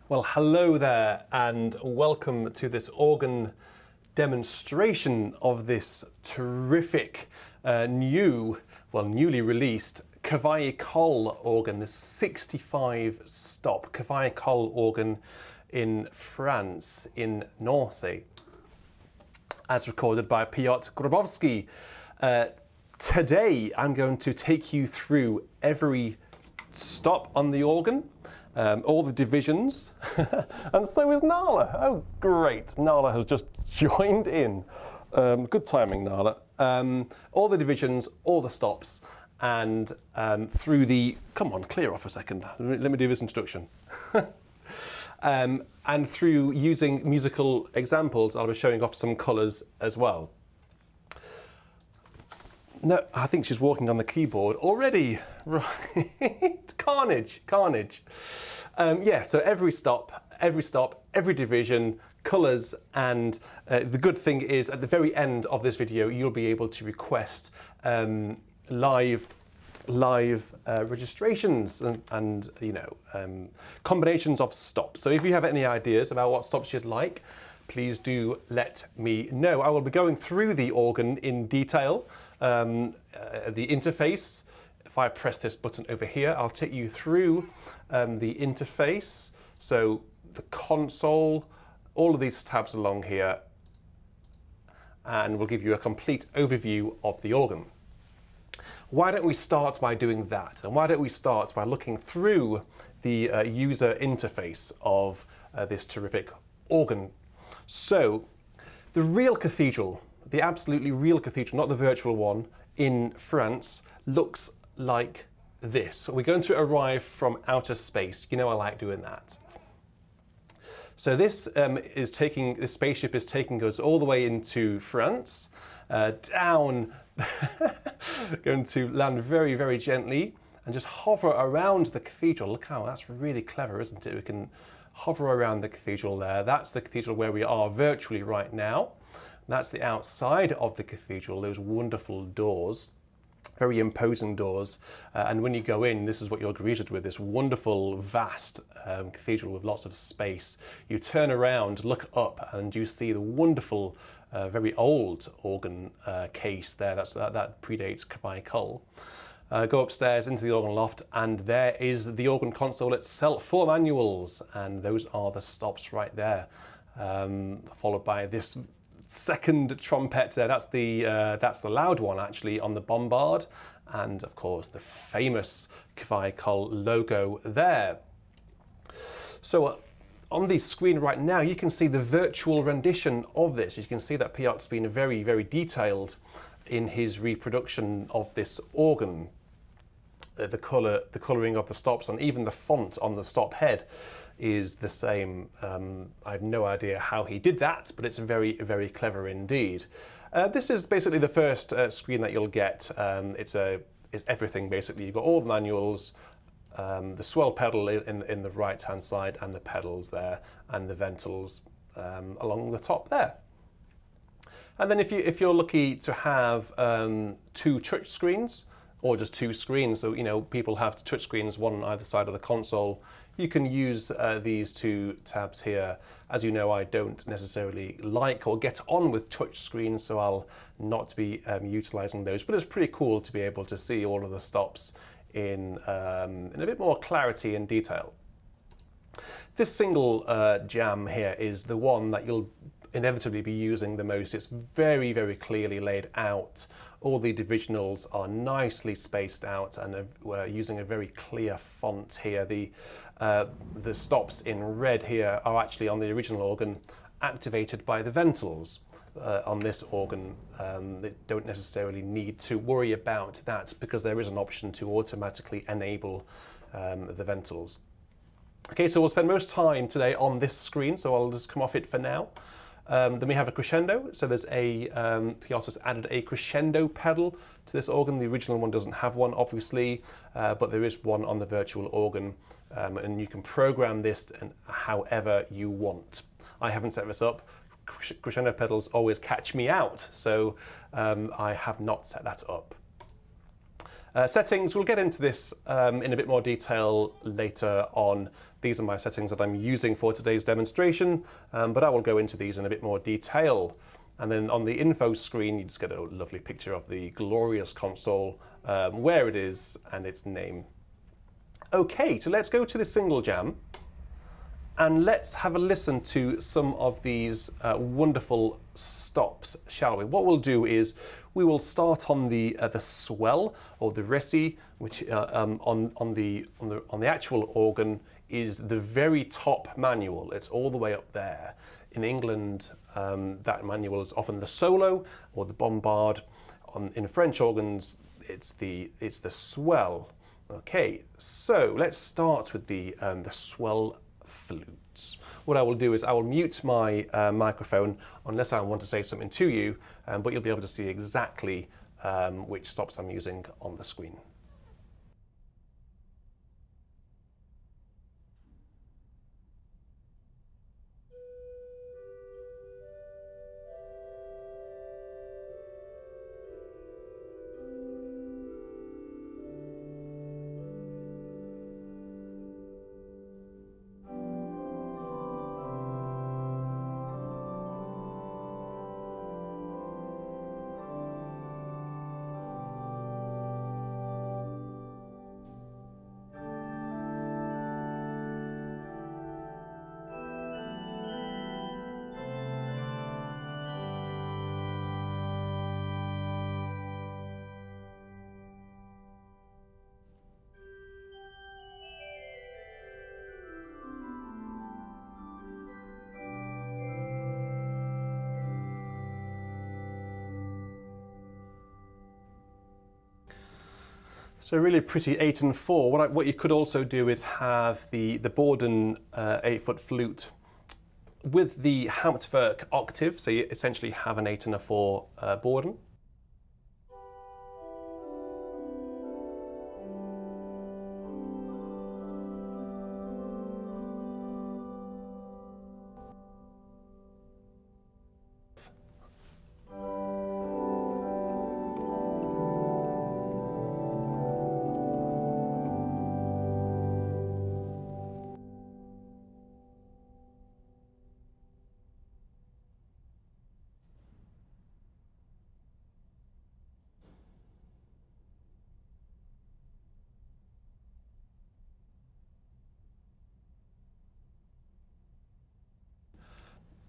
Well, hello there and welcome to this organ demonstration of this terrific newly released Cavaillé-Coll organ, the 65 stop Cavaillé-Coll organ in France, in Nancy, as recorded by Piotr Grabowski. Today I'm going to take you through every stop on the organ, all the divisions, and so is Nala. Oh great, Nala has just joined in. Good timing, Nala. All the divisions, all the stops, and through the, come on, clear off a second, let me do this introduction. And through using musical examples, I'll be showing off some colours as well. No, I think she's walking on the keyboard already. Right, carnage. Yeah, so every stop, every division, colours, and the good thing is at the very end of this video, you'll be able to request live registrations and you know, combinations of stops. So if you have any ideas about what stops you'd like, please do let me know. I will be going through the organ in detail. The interface, if I press this button over here, I'll take you through the interface, so the console, all of these tabs along here, and we'll give you a complete overview of the organ. Why don't we start by doing that? And why don't we start by looking through the user interface of this terrific organ? So, the real cathedral, the absolutely real cathedral, not the virtual one, in France, looks like this. We're going to arrive from outer space. You know I like doing that. So this this spaceship is taking us all the way into France, down, going to land very, very gently and just hover around the cathedral. Look how that's really clever, isn't it? We can hover around the cathedral there. That's the cathedral where we are virtually right now. That's the outside of the cathedral, those wonderful doors, very imposing doors. And when you go in, this is what you're greeted with, this wonderful, vast cathedral with lots of space. You turn around, look up, and you see the wonderful, very old organ case there. That predates Cavaillé-Coll. Go upstairs into the organ loft, and there is the organ console itself, 4 manuals, and those are the stops right there, followed by this second trumpet there. That's the loud one actually on the bombard, and of course the famous Cavaillé-Coll logo there. So on the screen right now you can see the virtual rendition of this. You can see that Piotr's been very, very detailed in his reproduction of this organ. The colouring of the stops and even the font on the stop head is the same. I have no idea how he did that, but it's very, very clever indeed. This is basically the first screen that you'll get. It's everything basically. You've got all the manuals, the swell pedal in the right hand side, and the pedals there, and the ventils along the top there. And then if you're lucky to have 2 touch screens, or just 2 screens, so you know people have touch screens one on either side of the console, you can use these 2 tabs here. As you know, I don't necessarily like or get on with touch screens, so I'll not be utilising those, but it's pretty cool to be able to see all of the stops in a bit more clarity and detail. This single jam here is the one that you'll inevitably be using the most. It's very, very clearly laid out. All the divisionals are nicely spaced out, and we're using a very clear font here. The stops in red here are actually on the original organ activated by the ventils. On this organ, they don't necessarily need to worry about that because there is an option to automatically enable the ventils. Okay, so we'll spend most time today on this screen, so I'll just come off it for now. Then we have a crescendo, so there's Piotr's added a crescendo pedal to this organ. The original one doesn't have one, obviously, but there is one on the virtual organ, and you can program this however you want. I haven't set this up. Crescendo pedals always catch me out, so I have not set that up. Settings, we'll get into this in a bit more detail later on. These are my settings that I'm using for today's demonstration, but I will go into these in a bit more detail. And then on the info screen, you just get a lovely picture of the glorious console, where it is and its name. Okay, so let's go to the single jam and let's have a listen to some of these wonderful stops, shall we? What we'll do is we will start on the swell or the Recit, which on the actual organ is the very top manual. It's all the way up there. In England, that manual is often the solo or the bombard. In French organs, it's the swell. Okay, so let's start with the swell flutes. What I will do is I will mute my microphone unless I want to say something to you, but you'll be able to see exactly which stops I'm using on the screen. So really pretty 8 and 4. What you could also do is have the Borden 8-foot flute with the Hauptwerk octave. So you essentially have an 8 and a 4 Borden.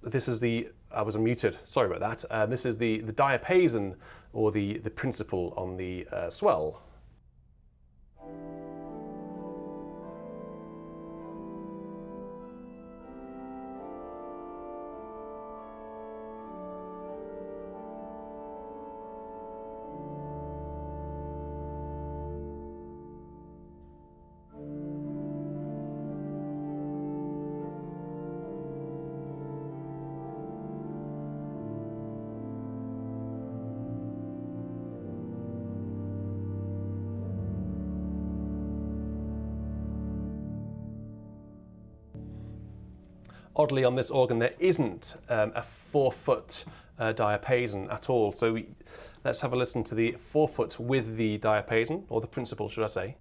This is I was unmuted, sorry about that. This is the diapason, or the principal on the swell. Oddly, on this organ, there isn't a 4-foot diapason at all. So let's have a listen to the 4-foot with the diapason, or the principal, should I say.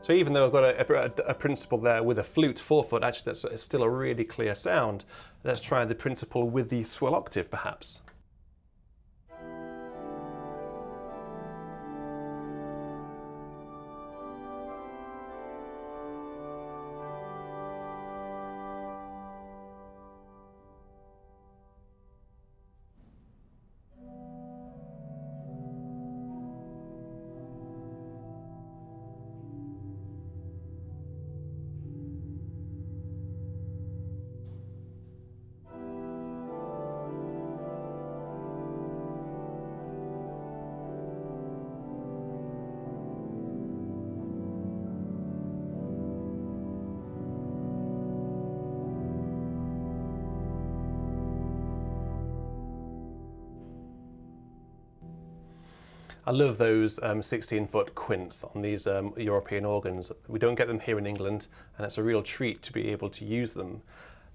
So even though I've got a principal there with a flute 4-foot, actually that's still a really clear sound. Let's try the principal with the swell octave, perhaps. I love those 16-foot quints on these European organs. We don't get them here in England, and it's a real treat to be able to use them.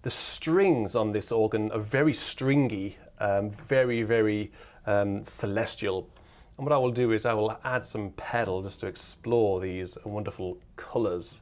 The strings on this organ are very stringy, very, very celestial. And what I will do is I will add some pedal just to explore these wonderful colours.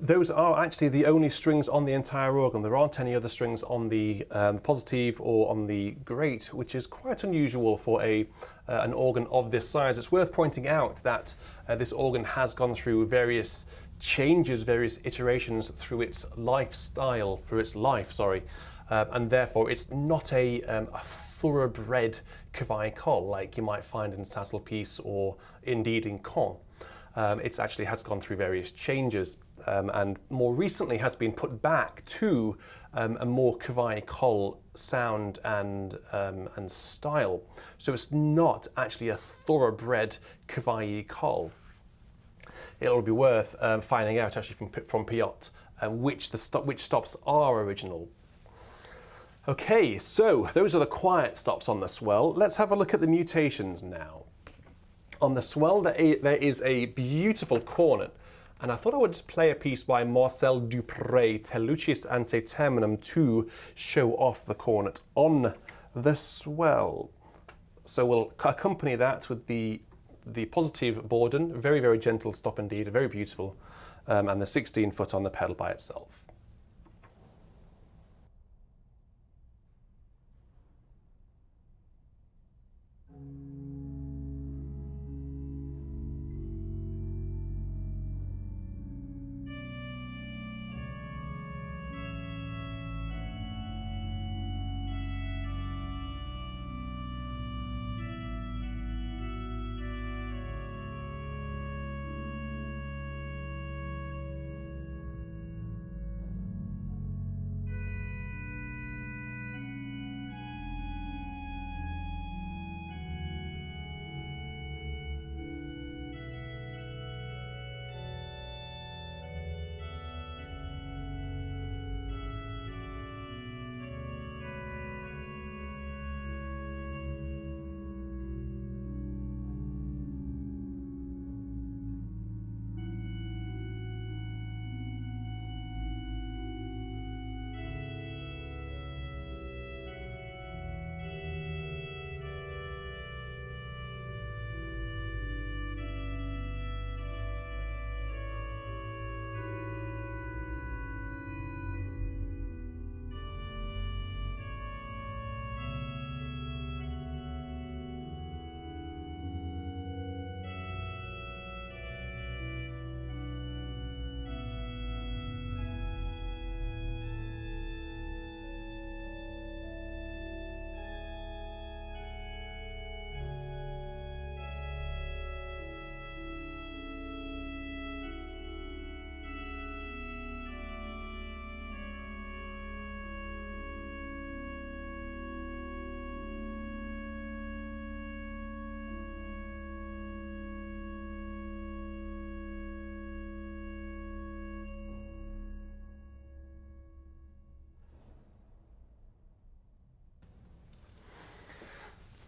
Those are actually the only strings on the entire organ. There aren't any other strings on the Positif or on the Great, which is quite unusual for an organ of this size. It's worth pointing out that this organ has gone through various changes, various iterations through its life, and therefore it's not a thoroughbred Cavaillé-Coll like you might find in Saint-Sulpice or indeed in Caen. It actually has gone through various changes and more recently has been put back to a more Cavaillé-Coll sound and style. So it's not actually a thoroughbred Cavaillé-Coll. It'll be worth finding out actually from Piotr which stops are original. Okay, so those are the quiet stops on the swell. Let's have a look at the mutations now. On the swell, there is a beautiful cornet, and I thought I would just play a piece by Marcel Dupre, Te lucis ante terminum, to show off the cornet on the swell. So we'll accompany that with the Positif Borden, very, very gentle stop indeed, very beautiful, and the 16-foot on the pedal by itself.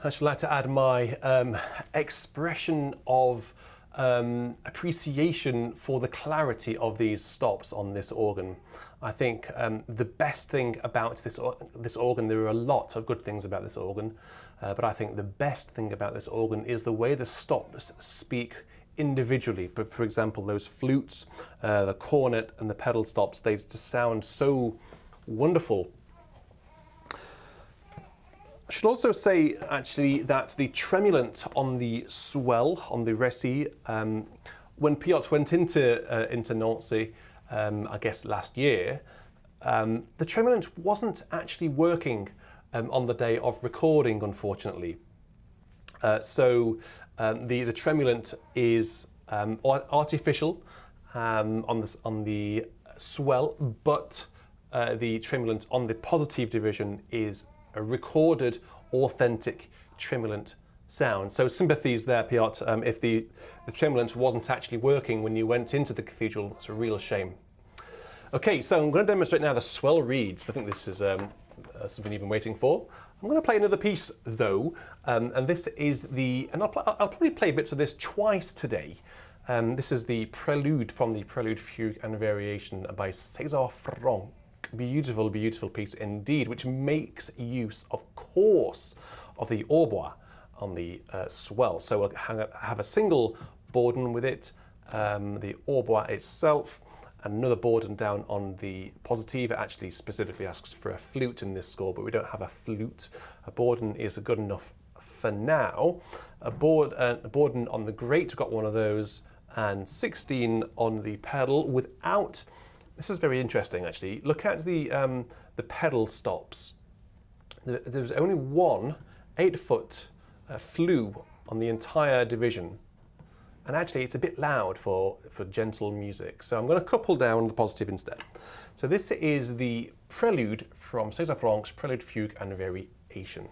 I should like to add my expression of appreciation for the clarity of these stops on this organ. I think the best thing about this organ, there are a lot of good things about this organ, but I think the best thing about this organ is the way the stops speak individually. But for example, those flutes, the cornet and the pedal stops, they just sound so wonderful. I should also say actually that the tremulant on the swell, on the Recit, when Piotr went into Nancy, I guess last year, the tremulant wasn't actually working on the day of recording, unfortunately. So the tremulant is artificial on the swell, but the tremulant on the positive division is a recorded, authentic tremulant sound. So sympathies there, Piotr. If the tremulant wasn't actually working when you went into the cathedral, it's a real shame. Okay, so I'm going to demonstrate now the swell reeds. I think this is something you've been waiting for. I'm going to play another piece though, and this is I'll probably play bits of this twice today. This is the Prelude from the Prelude, Fugue and Variation by César Franck. Beautiful, beautiful piece indeed, which makes use, of course, of the hautbois on the swell. So we'll have a single bourdon with it, the hautbois itself, another bourdon down on the positive. It actually specifically asks for a flute in this score, but we don't have a flute. A bourdon is good enough for now. A bourdon on the grate, we've got one of those, and 16 on the pedal without. This is very interesting, actually. Look at the pedal stops. There's only one 8-foot flue on the entire division, and actually it's a bit loud for gentle music. So I'm going to couple down the positive instead. So this is the Prelude from César Franck's Prelude, Fugue and Variation.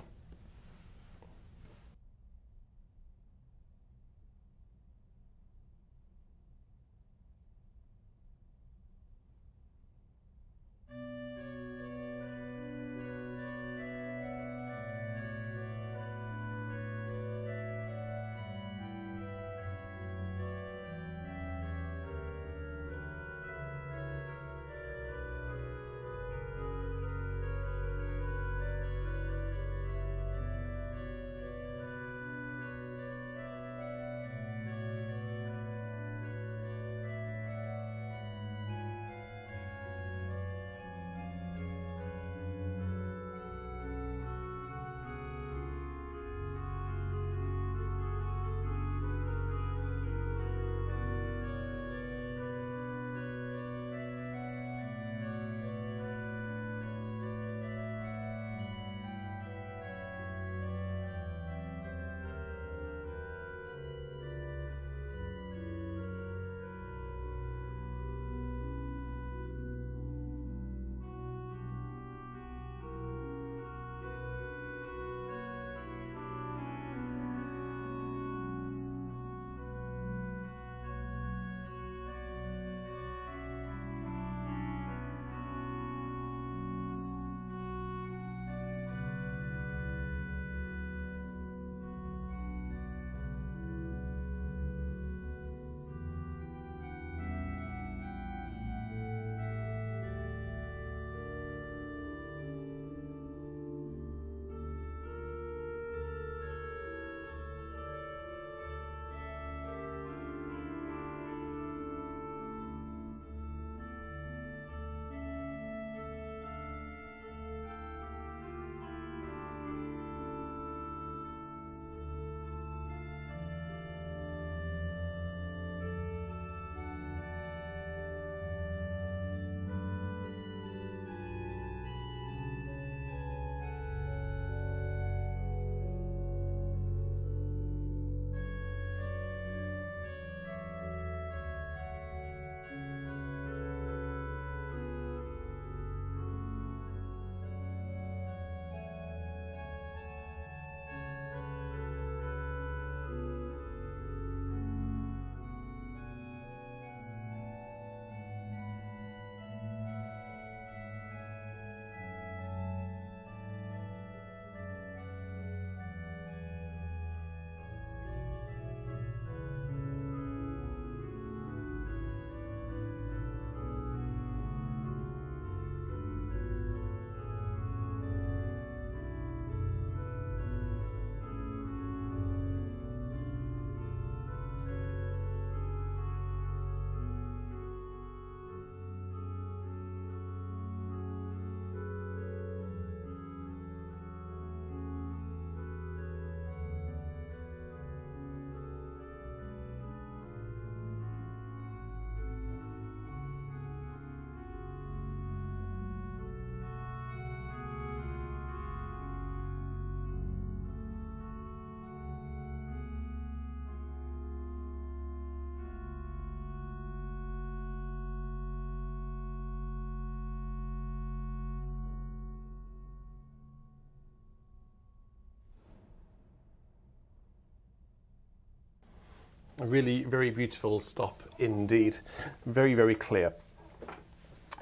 A really very beautiful stop indeed. Very, very clear.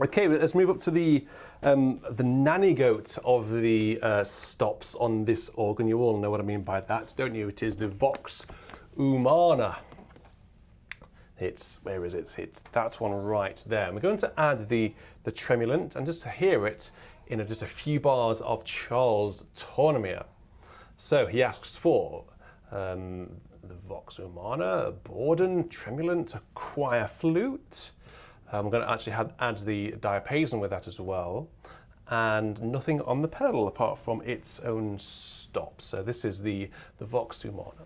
Okay, let's move up to the nanny goat of the stops on this organ. You all know what I mean by that, don't you? It is the Vox humana. Where is it? It's that one right there. And we're going to add the tremulant and just to hear it in just a few bars of Charles Tournemire. So he asks for the Vox humana, a Borden, tremulant, a choir flute. We're going to actually add the diapason with that as well, and nothing on the pedal apart from its own stop. So this is the Vox humana.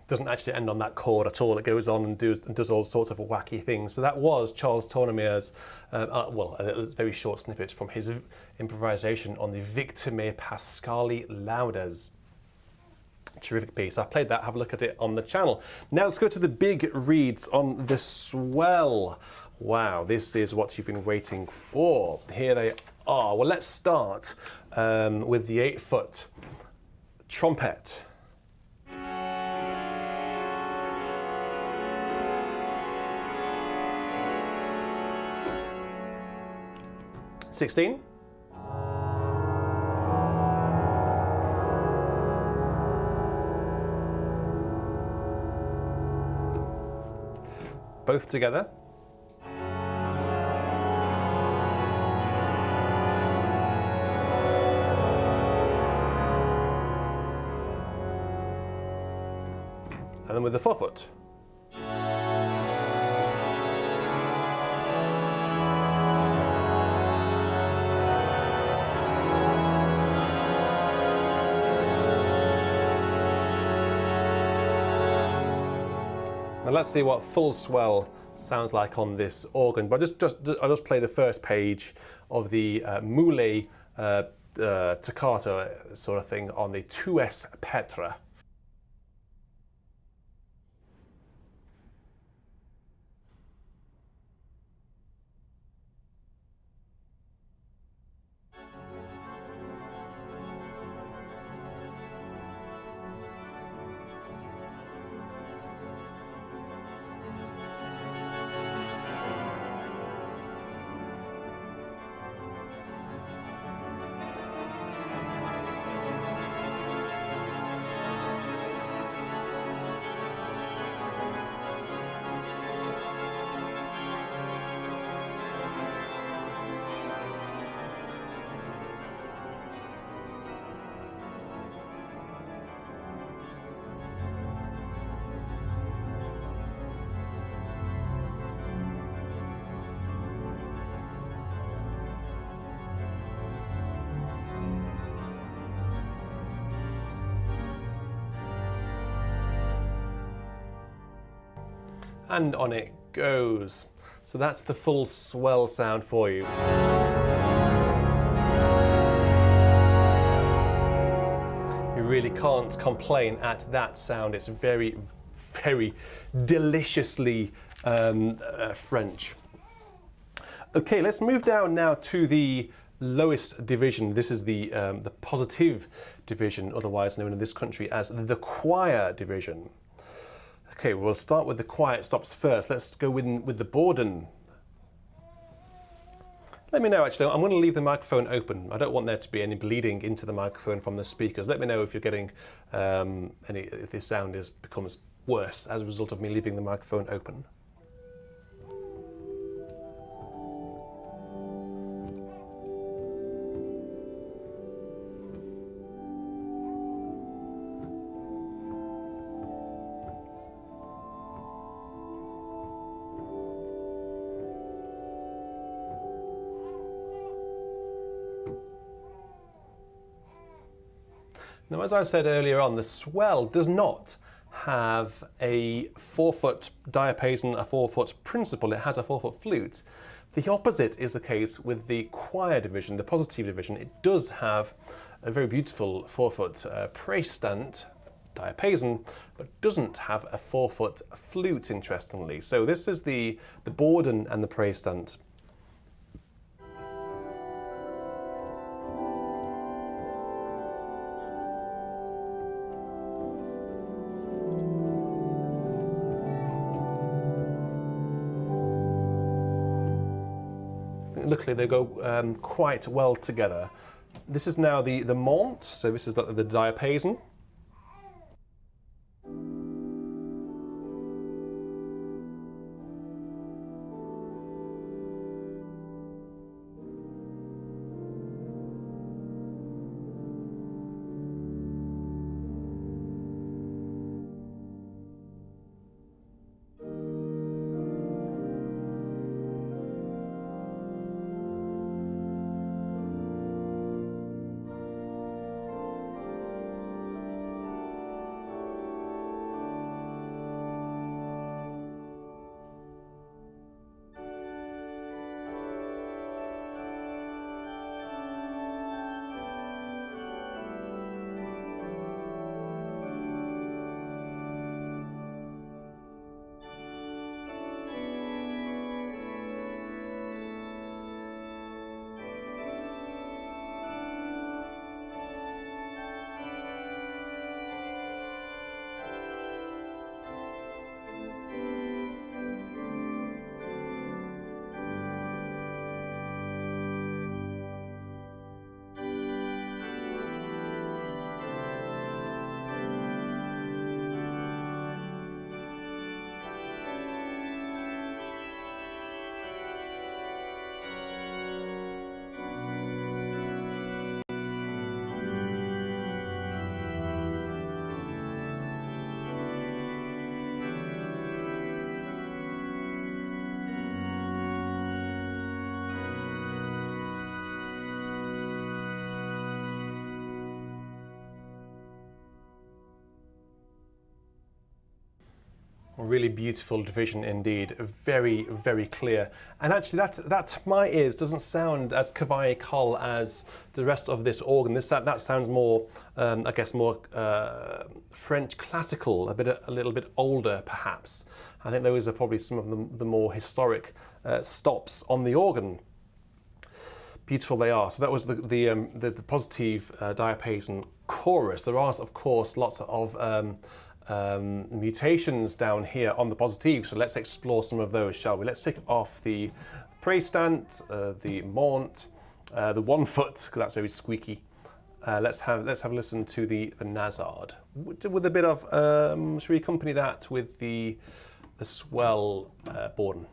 Doesn't actually end on that chord at all. It goes on and does all sorts of wacky things. So that was Charles Tournemire's, well, a very short snippet from his improvisation on the Victimae Paschali Laudes. Terrific piece. I've played that. Have a look at it on the channel. Now let's go to the big reads on the swell. Wow, this is what you've been waiting for. Here they are. Well, let's start with the 8-foot trumpet. 16. Both together. And then with the 4-foot. Let's see what full swell sounds like on this organ. But I'll just play the first page of the Mulet toccato sort of thing on the 2s Petra. And on it goes. So that's the full swell sound for you. You really can't complain at that sound. It's very, very deliciously French. Okay, let's move down now to the lowest division. This is the Positif division, otherwise known in this country as the choir division. Okay, we'll start with the quiet stops first. Let's go with the Borden. Let me know, actually, I'm going to leave the microphone open. I don't want there to be any bleeding into the microphone from the speakers. Let me know if you're getting if the sound becomes worse as a result of me leaving the microphone open. Now, as I said earlier on, the swell does not have a 4-foot diapason, a 4-foot principal. It has a 4-foot flute. The opposite is the case with the choir division, the positive division. It does have a very beautiful 4-foot praestant diapason, but doesn't have a 4-foot flute, interestingly. So this is the Borden and the praestant. Luckily, they go quite well together. This is now the mont, so this is the diapason. Really beautiful division indeed, very, very clear. And actually that to my ears doesn't sound as Cavaillé-Coll as the rest of this organ. That sounds more, I guess, more French classical, a little bit older perhaps. I think those are probably some of the more historic stops on the organ. Beautiful they are. So that was the positive diapason chorus. There are, of course, lots of mutations down here on the positive, so let's explore some of those, shall we? Let's take off the praestant, the mont, the 1 foot, because that's very squeaky. Let's have a listen to the nasard with a bit of should we accompany that with the swell Borden.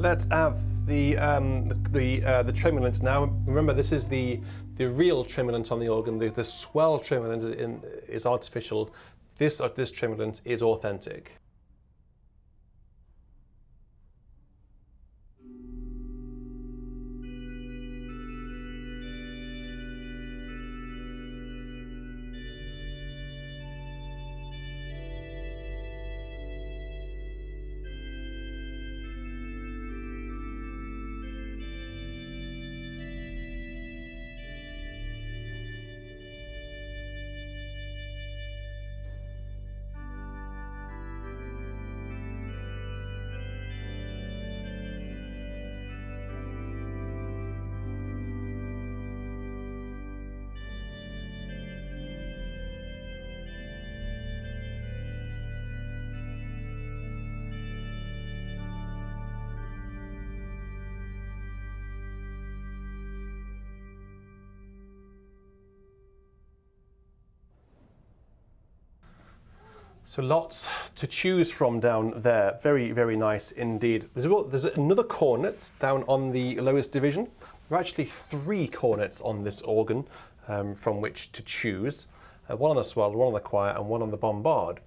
let's have the tremulant now. Remember, this is the real tremulant on the organ. The swell tremulant is artificial. This tremulant is authentic. So lots to choose from down there. Very, very nice indeed. There's another cornet down on the lowest division. There are actually 3 cornets on this organ from which to choose. One on the swell, one on the choir, and one on the bombard.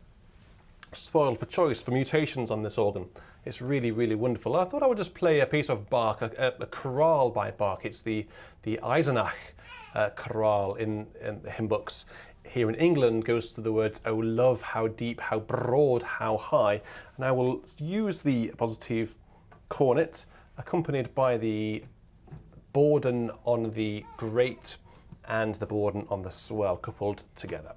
Spoiled for choice for Mutations on this organ. It's really, really wonderful. I thought I would just play a piece of Bach, a chorale by Bach. It's the Eisenach chorale in the hymn books. Here in England goes to the words, "O love, how deep, how broad, how high." And I will use the positive cornet accompanied by the bourdon on the great and the bourdon on the swell coupled together.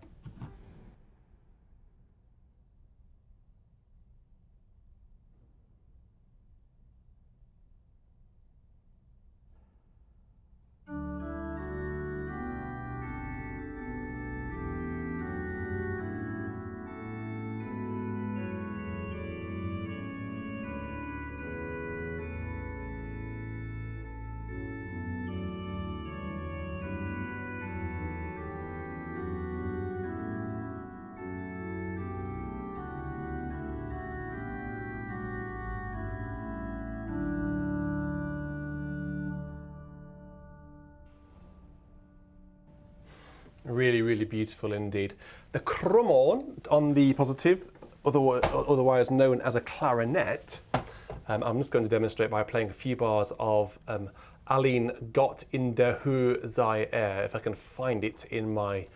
Really, really beautiful indeed. The Cromorne on the positive, otherwise known as a clarinet. I'm just going to demonstrate by playing a few bars of Allein, Gott in der Höhe sei if I can find it in my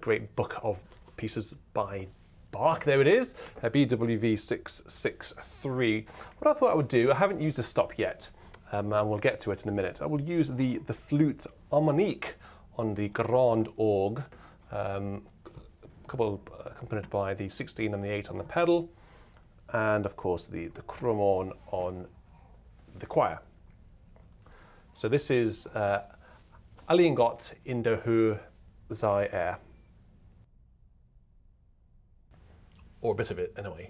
great book of pieces by Bach. There it is, BWV 663. What I thought I would do, I haven't used the stop yet, and we'll get to it in a minute. I will use the flute harmonique on the Grande Orgue, accompanied by the 16 and the 8 on the pedal, and of course the Cromorne on the choir. So this is Allein Gott in der Höhe sei or a bit of it anyway.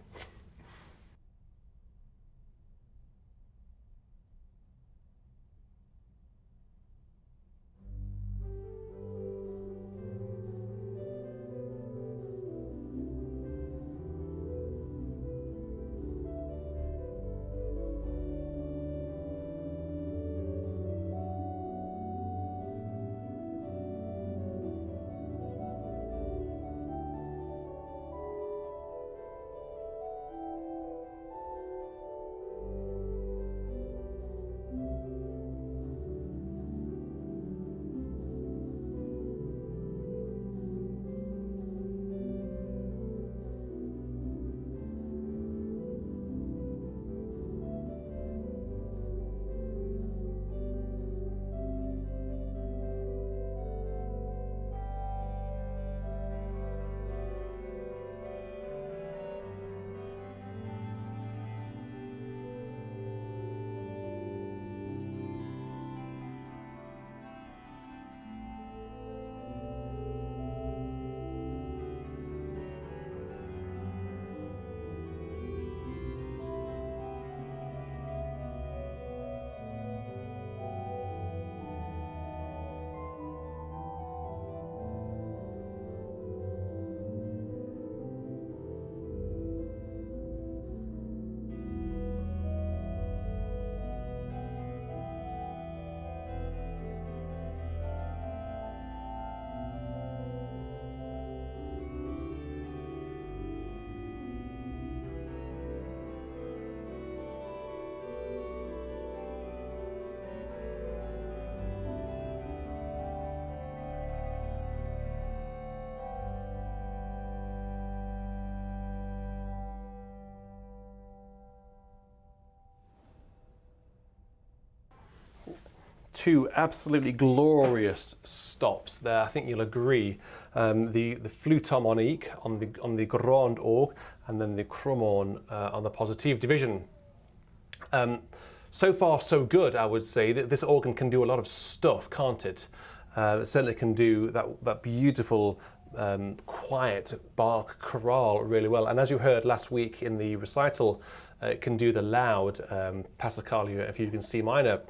two absolutely glorious stops there. I think you'll agree. The flûte harmonique on the Grande Orgue, and then the Cromorne on the Positif division. So far, so good, I would say. This organ can do a lot of stuff, can't it? It certainly can do that beautiful, quiet Bach chorale really well. And as you heard last week in the recital, it can do the loud Paschali, if you can C minor,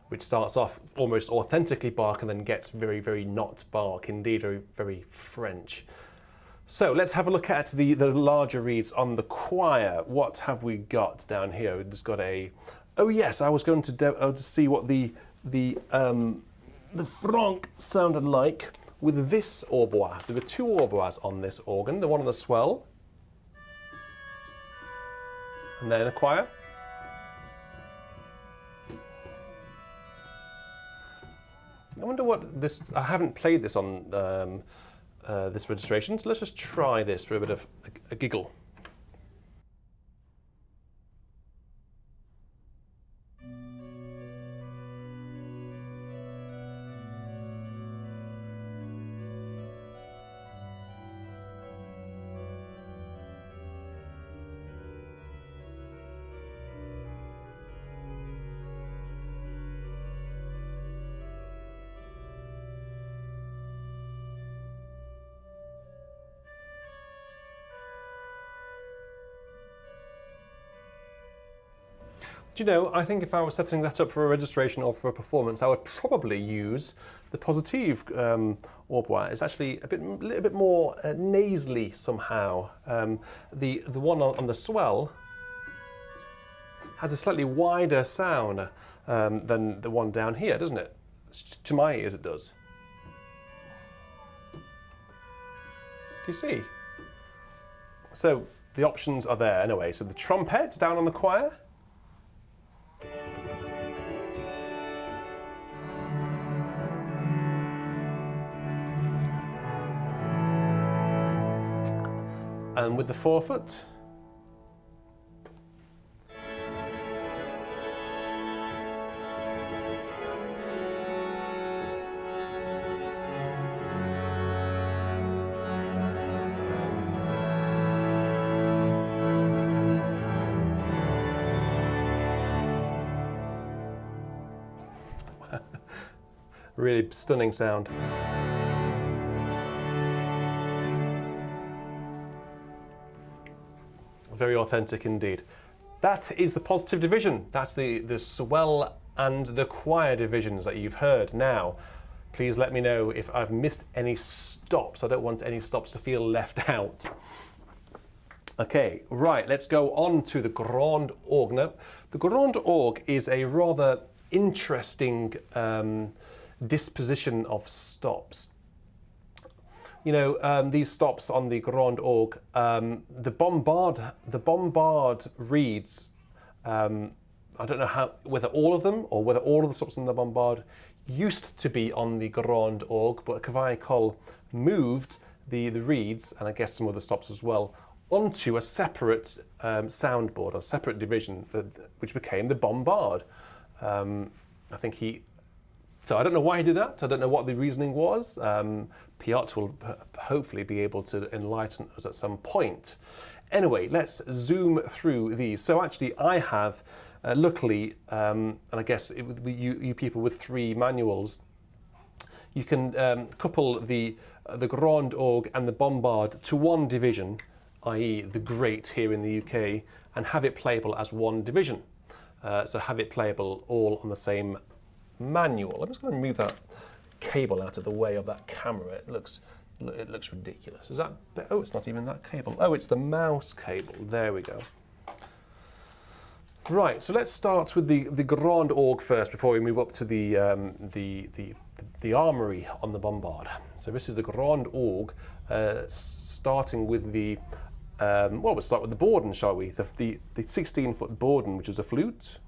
which starts off almost authentically Bach and then gets very, very not Bach, indeed, very, very French. So let's have a look at the larger reads on the choir. What have we got down here? We've just got a, oh yes, I was going to see what the Franck sounded like with this hautbois. There were two hautbois on this organ, the one on the swell, and then the choir. I wonder what this, I haven't played this on this registration, so let's just try this for a bit of a giggle. Do you know, I think if I was setting that up for a registration or for a performance, I would probably use the Positif hautbois. It's actually a little bit more nasally somehow. The one on the swell has a slightly wider sound than the one down here, doesn't it? To my ears it does. Do you see? So the options are there anyway. So the trumpet down on the choir. And with the forefoot. Really stunning sound. Very authentic indeed. That is the Positif division. That's the swell and the choir divisions that you've heard. Now, please let me know if I've missed any stops. I don't want any stops to feel left out. Okay, right, let's go on to the Grande Orgue. Now, the Grande Orgue is a rather interesting disposition of stops. You know, these stops on the Grande Orgue, the bombard reeds, I don't know whether all of them or whether all of the stops in the bombard used to be on the Grande Orgue, but Cavaillé-Coll moved the reeds, and I guess some other stops as well, onto a separate soundboard, a separate division, which became the bombard. I think so I don't know why he did that. I don't know what the reasoning was. Piotr will hopefully be able to enlighten us at some point. Anyway, let's zoom through these. So actually I have, luckily, and I guess you people with 3 manuals, you can couple the Grande Orgue and the bombard to one division, i.e. the great here in the UK, and have it playable as one division. So have it playable all on the same manual. I'm just going to move that cable out of the way of that camera. It looks ridiculous. Is that? Oh, it's not even that cable. Oh, it's the mouse cable. There we go. Right. So let's start with the Grande Orgue first before we move up to the armory on the bombard. So this is the Grande Orgue, starting with the well, we'll start with the Borden, shall we? The 16-foot Borden, which is a flute.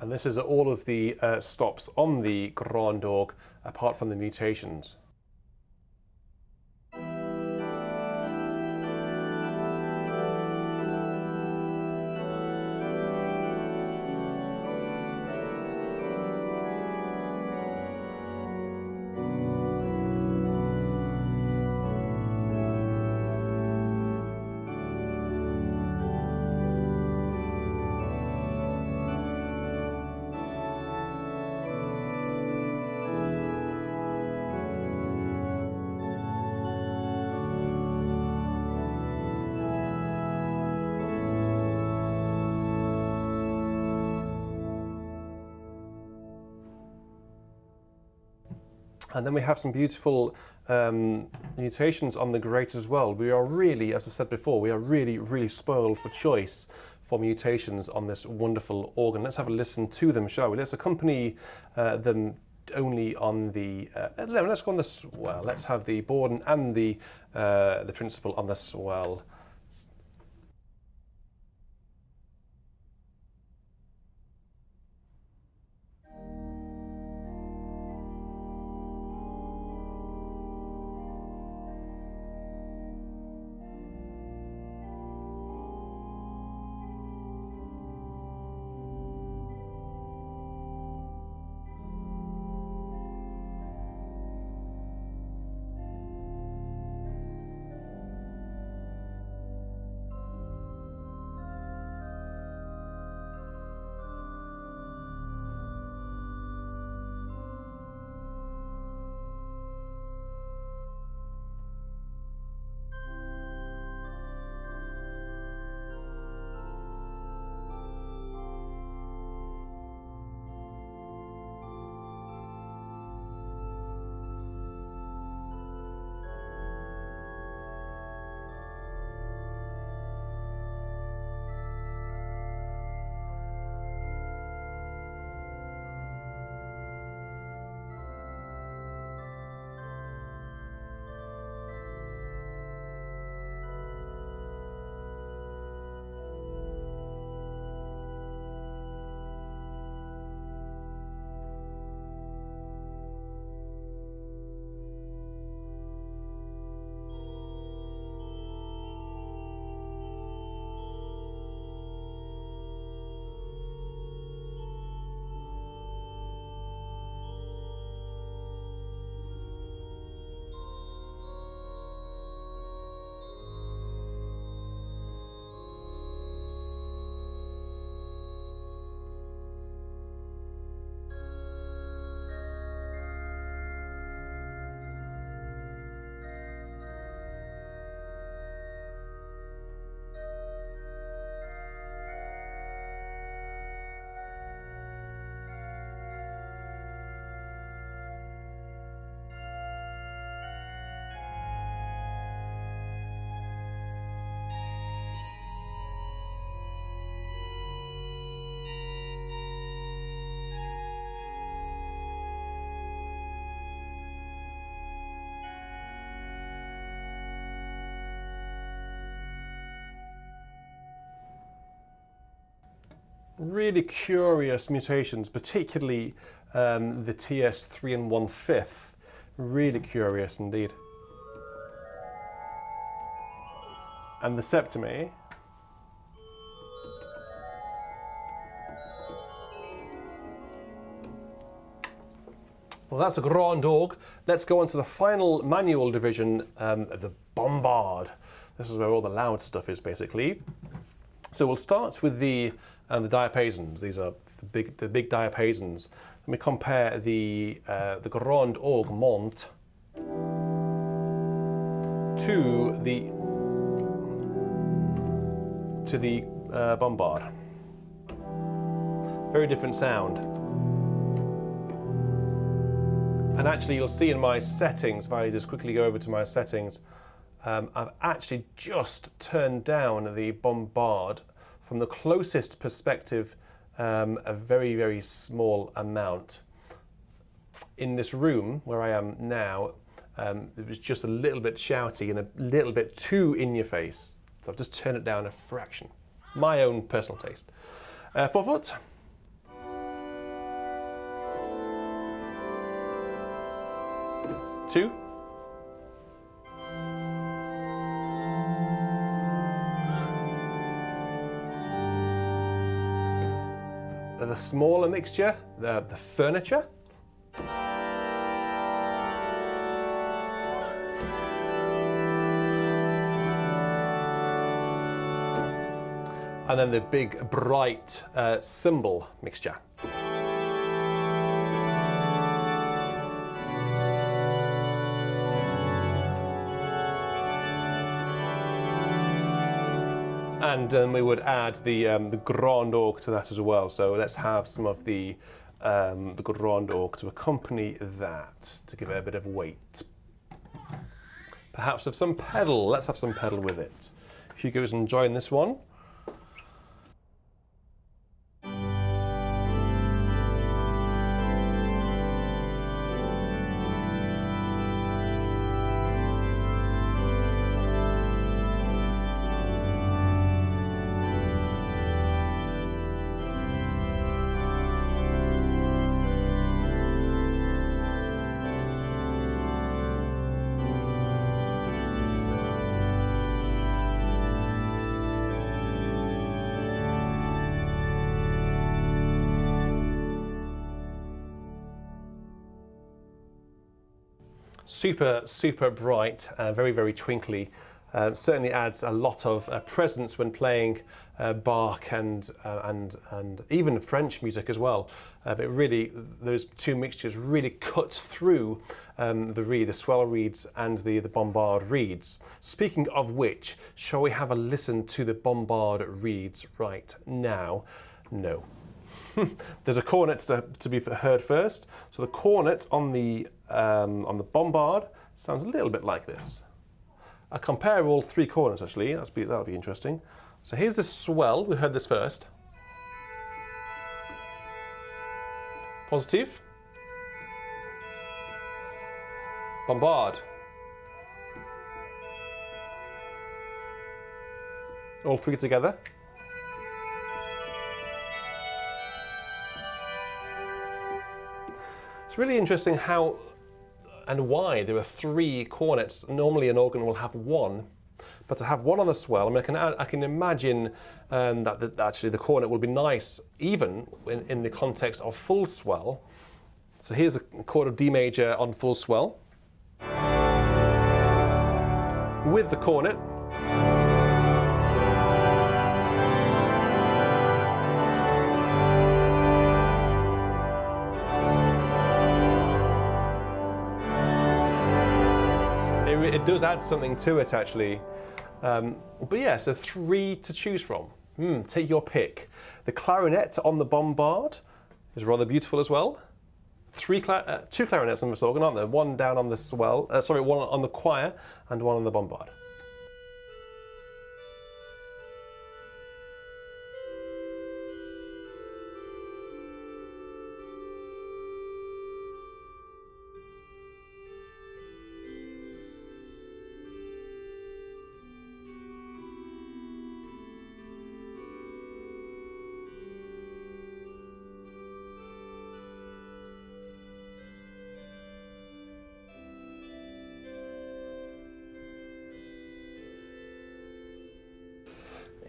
And this is all of the stops on the Grand Orgue, apart from the Mutations. And then we have some beautiful mutations on the grate as well. We are really, as I said before, we are really spoiled for choice for mutations on this wonderful organ. Let's have a listen to them, shall we? Let's accompany them only on the, let's go on the swell. Let's have the Borden and the principal on the swell. Really curious mutations, particularly the TS 3 1/5. Really curious indeed. And the Septimae. Well, that's a Grand Orgue. Let's go on to the final manual division, the Bombard. This is where all the loud stuff is, basically. So we'll start with the diapasons. These are the big diapasons. Let me compare the Grand Orgue Mont to the Bombard. Very different sound. And actually, you'll see in my settings, if I just quickly go over to my settings, I've actually just turned down the Bombard from the closest perspective a very small amount. In this room where I am now, it was just a little bit shouty and a little bit too in your face. So I've just turned it down a fraction. My own personal taste. Forefoot. 2. The smaller mixture, the furniture. And then the big, bright cymbal mixture. And then we would add the Grand Orgue to that as well. So let's have some of the Grand Orgue to accompany that, to give it a bit of weight. Perhaps of some pedal. Let's have some pedal with it. Hugo's enjoying this one. Super bright, very twinkly. Certainly adds a lot of presence when playing Bach and even French music as well. But really, those two mixtures really cut through the swell reeds and the bombard reeds. Speaking of which, shall we have a listen to the bombard reeds right now? No. There's a cornet to be heard first. So the cornet on the bombard sounds a little bit like this. I'll compare all three cornets actually. That'll be interesting. So here's the swell. We heard this first. Positif. Bombard. All three together. It's really interesting how and why there are three cornets. Normally an organ will have one, but to have one on the swell, I mean, I can imagine that actually the cornet will be nice even in the context of full swell. So here's a chord of D major on full swell with the cornet. It does add something to it actually. But yeah, so three to choose from. Take your pick. The clarinet on the bombard is rather beautiful as well. Two clarinets on this organ, aren't there? One down on the swell, one on the choir and one on the bombard.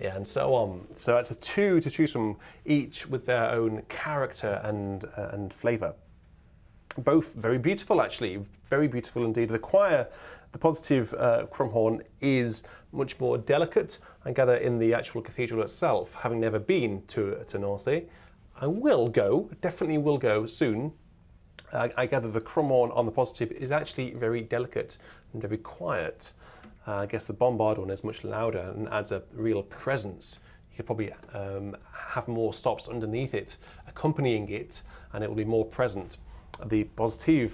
Yeah, and so on. So it's a two to choose from, each with their own character and flavour. Both very beautiful, actually, very beautiful indeed. The choir, the Positif Cromorne, is much more delicate. I gather in the actual cathedral itself, having never been to Nancy. I will go, definitely will go soon. I gather the Cromorne on the Positif is actually very delicate and very quiet. I guess the bombard one is much louder and adds a real presence. You could probably have more stops underneath it, accompanying it, and it will be more present. The Positif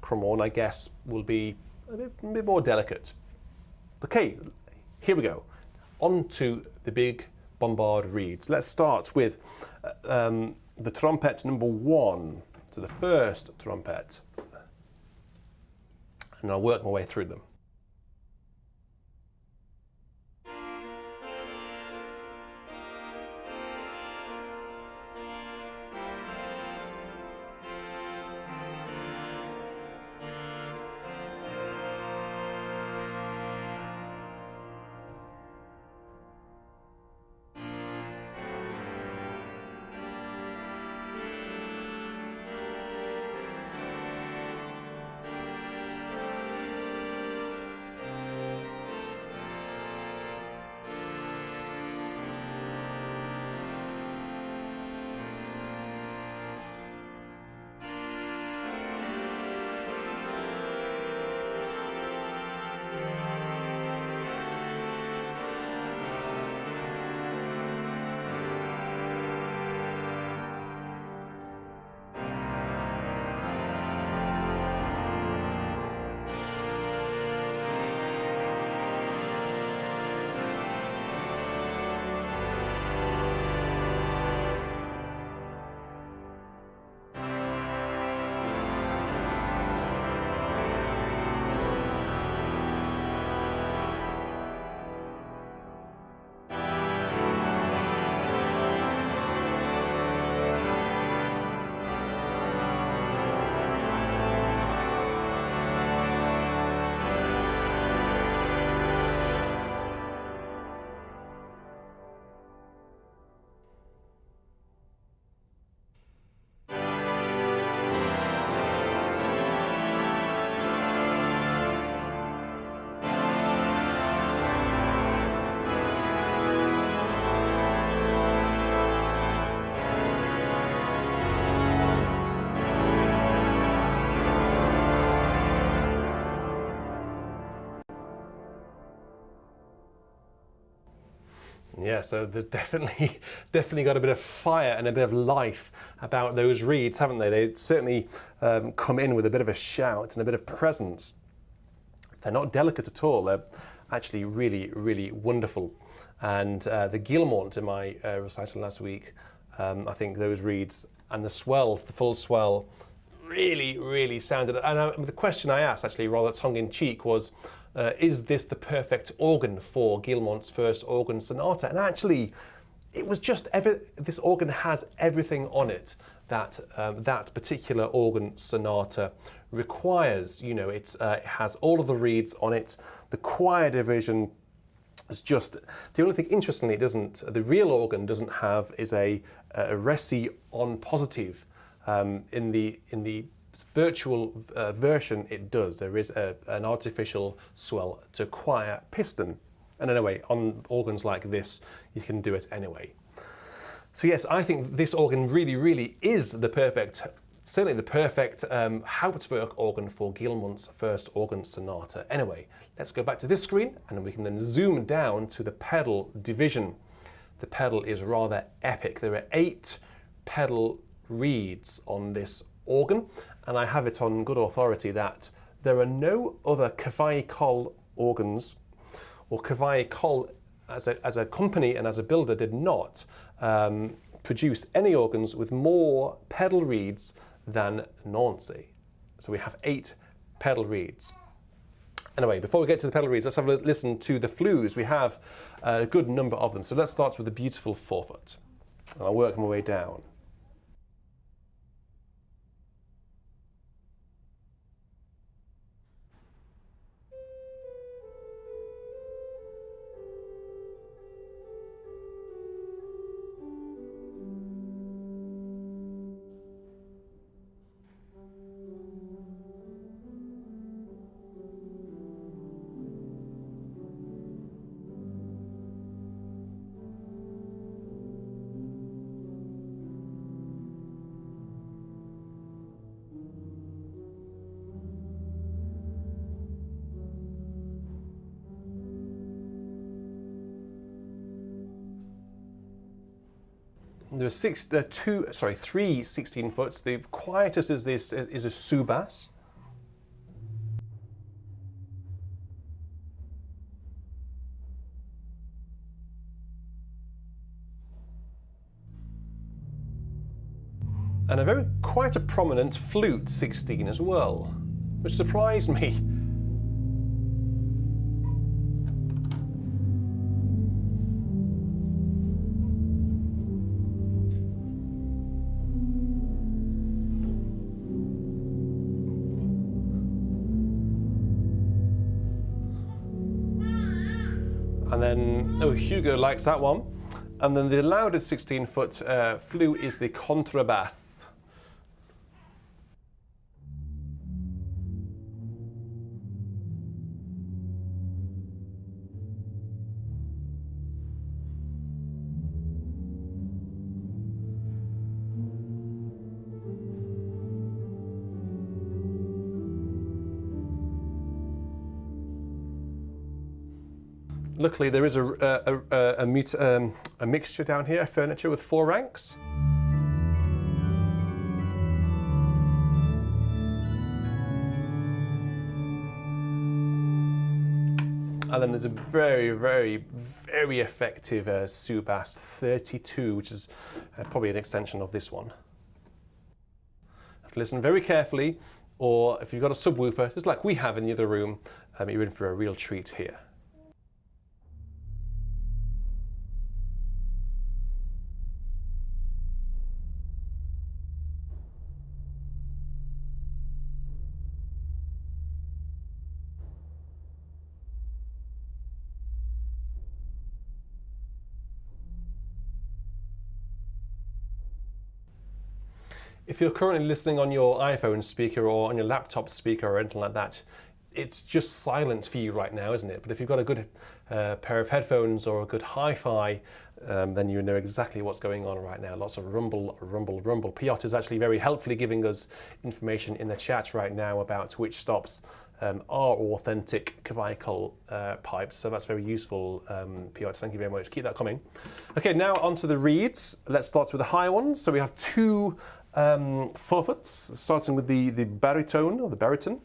Cromorne, I guess, will be a bit more delicate. Okay, here we go. On to the big bombard reeds. Let's start with the trumpet number 1, so the first trumpet, and I'll work my way through them. Yeah, so there's definitely got a bit of fire and a bit of life about those reeds, haven't they? They certainly come in with a bit of a shout and a bit of presence. They're not delicate at all. They're actually really, really wonderful. And the guillemot in my recital last week, I think those reeds and the swell, the full swell, really, really sounded. And the question I asked, actually, rather tongue-in-cheek, was, is this the perfect organ for Guillemot's first organ sonata? And actually, it was just this organ has everything on it that that particular organ sonata requires. You know, it has all of the reeds on it. The choir division is just the only thing. Interestingly, it doesn't. The real organ doesn't have is a Recit on positive. In the virtual version, it does. There is an artificial swell to choir piston. And anyway, on organs like this, you can do it anyway. So yes, I think this organ really, really is the perfect, certainly the perfect Hauptwerk organ for Guillemot's first organ sonata. Anyway, let's go back to this screen and we can then zoom down to the pedal division. The pedal is rather epic. There are 8 pedal reeds on this organ, and I have it on good authority that there are no other Cavaillé-Coll organs, or Cavaillé-Coll as a company and as a builder did not produce any organs with more pedal reeds than Nancy. So we have 8 pedal reeds. Anyway, before we get to the pedal reeds, let's have a listen to the flues. We have a good number of them. So let's start with the beautiful forefoot. And I'll work my way down. There are 3 16-foots. The quietest is a sous-bass. And quite a prominent flute 16 as well, which surprised me. And then, oh, Hugo likes that one. And then the loudest 16-foot flute is the contrabass. Luckily, there is a mixture down here, furniture with 4 ranks. And then there's a very, very, very effective sous-bass 32, which is probably an extension of this one. Have to listen very carefully, or if you've got a subwoofer, just like we have in the other room, you're in for a real treat here. If you're currently listening on your iPhone speaker or on your laptop speaker or anything like that, it's just silent for you right now, isn't it? But if you've got a good pair of headphones or a good hi-fi, then you know exactly what's going on right now. Lots of rumble, rumble, rumble. Piotr is actually very helpfully giving us information in the chat right now about which stops are authentic Cavaillé-Coll pipes, so that's very useful, Piotr. Thank you very much. Keep that coming. Okay, now onto the reeds. Let's start with the high ones. So we have two forfeits, starting with the baritone or the baritone.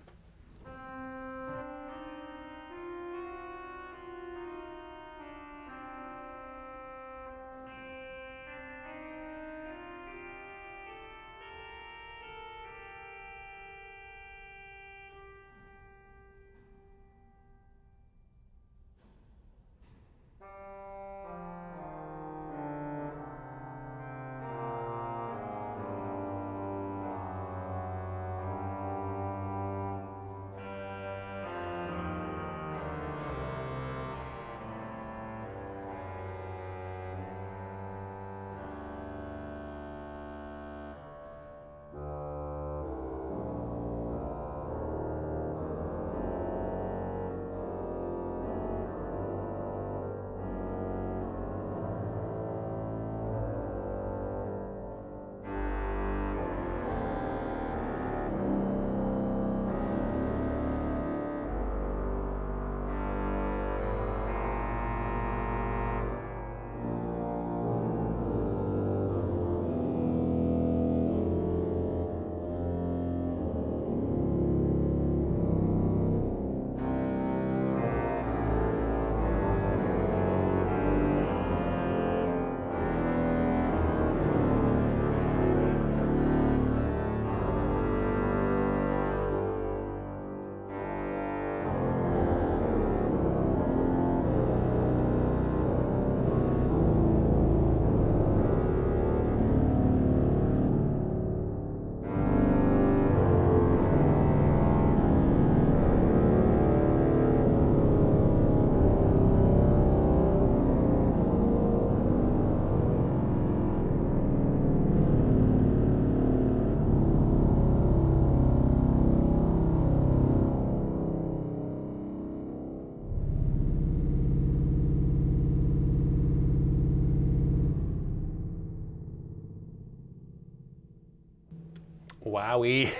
Wowie.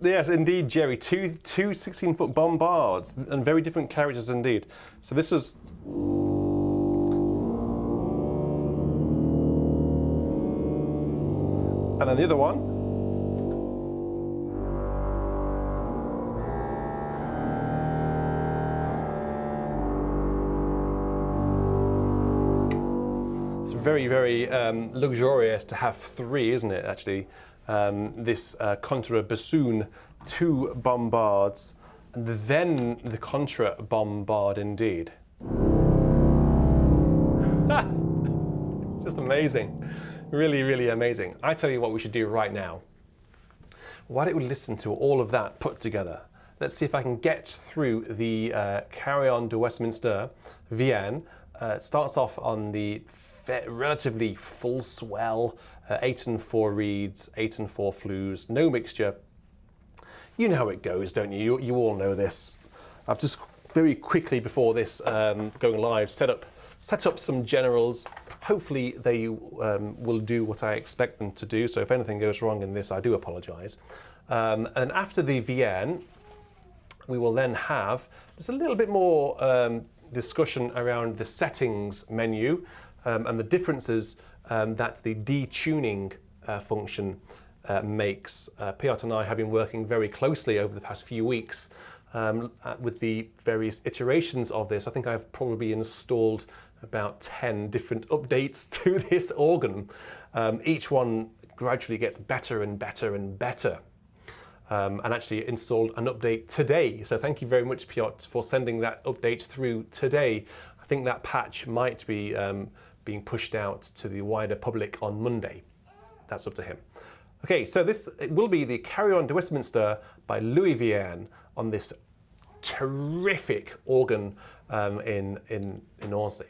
Yes, indeed, Jerry. Two 16-foot bombards and very different characters indeed. So this is... And then the other one. It's very, very luxurious to have three, isn't it, actually? This contra bassoon, two bombards, and then the contra bombard indeed. Just amazing. Really, really amazing. I tell you what we should do right now. Why don't we listen to all of that put together? Let's see if I can get through the Carillon de Westminster, Vienne. It starts off on the relatively full swell, 8 and 4 reeds, 8 and 4 flues, no mixture. You know how it goes, don't you? You all know this. I've just very quickly before this going live set up some generals. Hopefully they will do what I expect them to do. So if anything goes wrong in this, I do apologise. And after the Vienne, we will then have just a little bit more discussion around the settings menu. And the differences that the detuning function makes. Piotr and I have been working very closely over the past few weeks with the various iterations of this. I think I've probably installed about 10 different updates to this organ. Each one gradually gets better and better and better. And actually installed an update today. So thank you very much, Piotr, for sending that update through today. I think that patch might be being pushed out to the wider public on Monday. That's up to him. Okay, so it will be the Carillon de Westminster by Louis Vienne on this terrific organ in Nancy.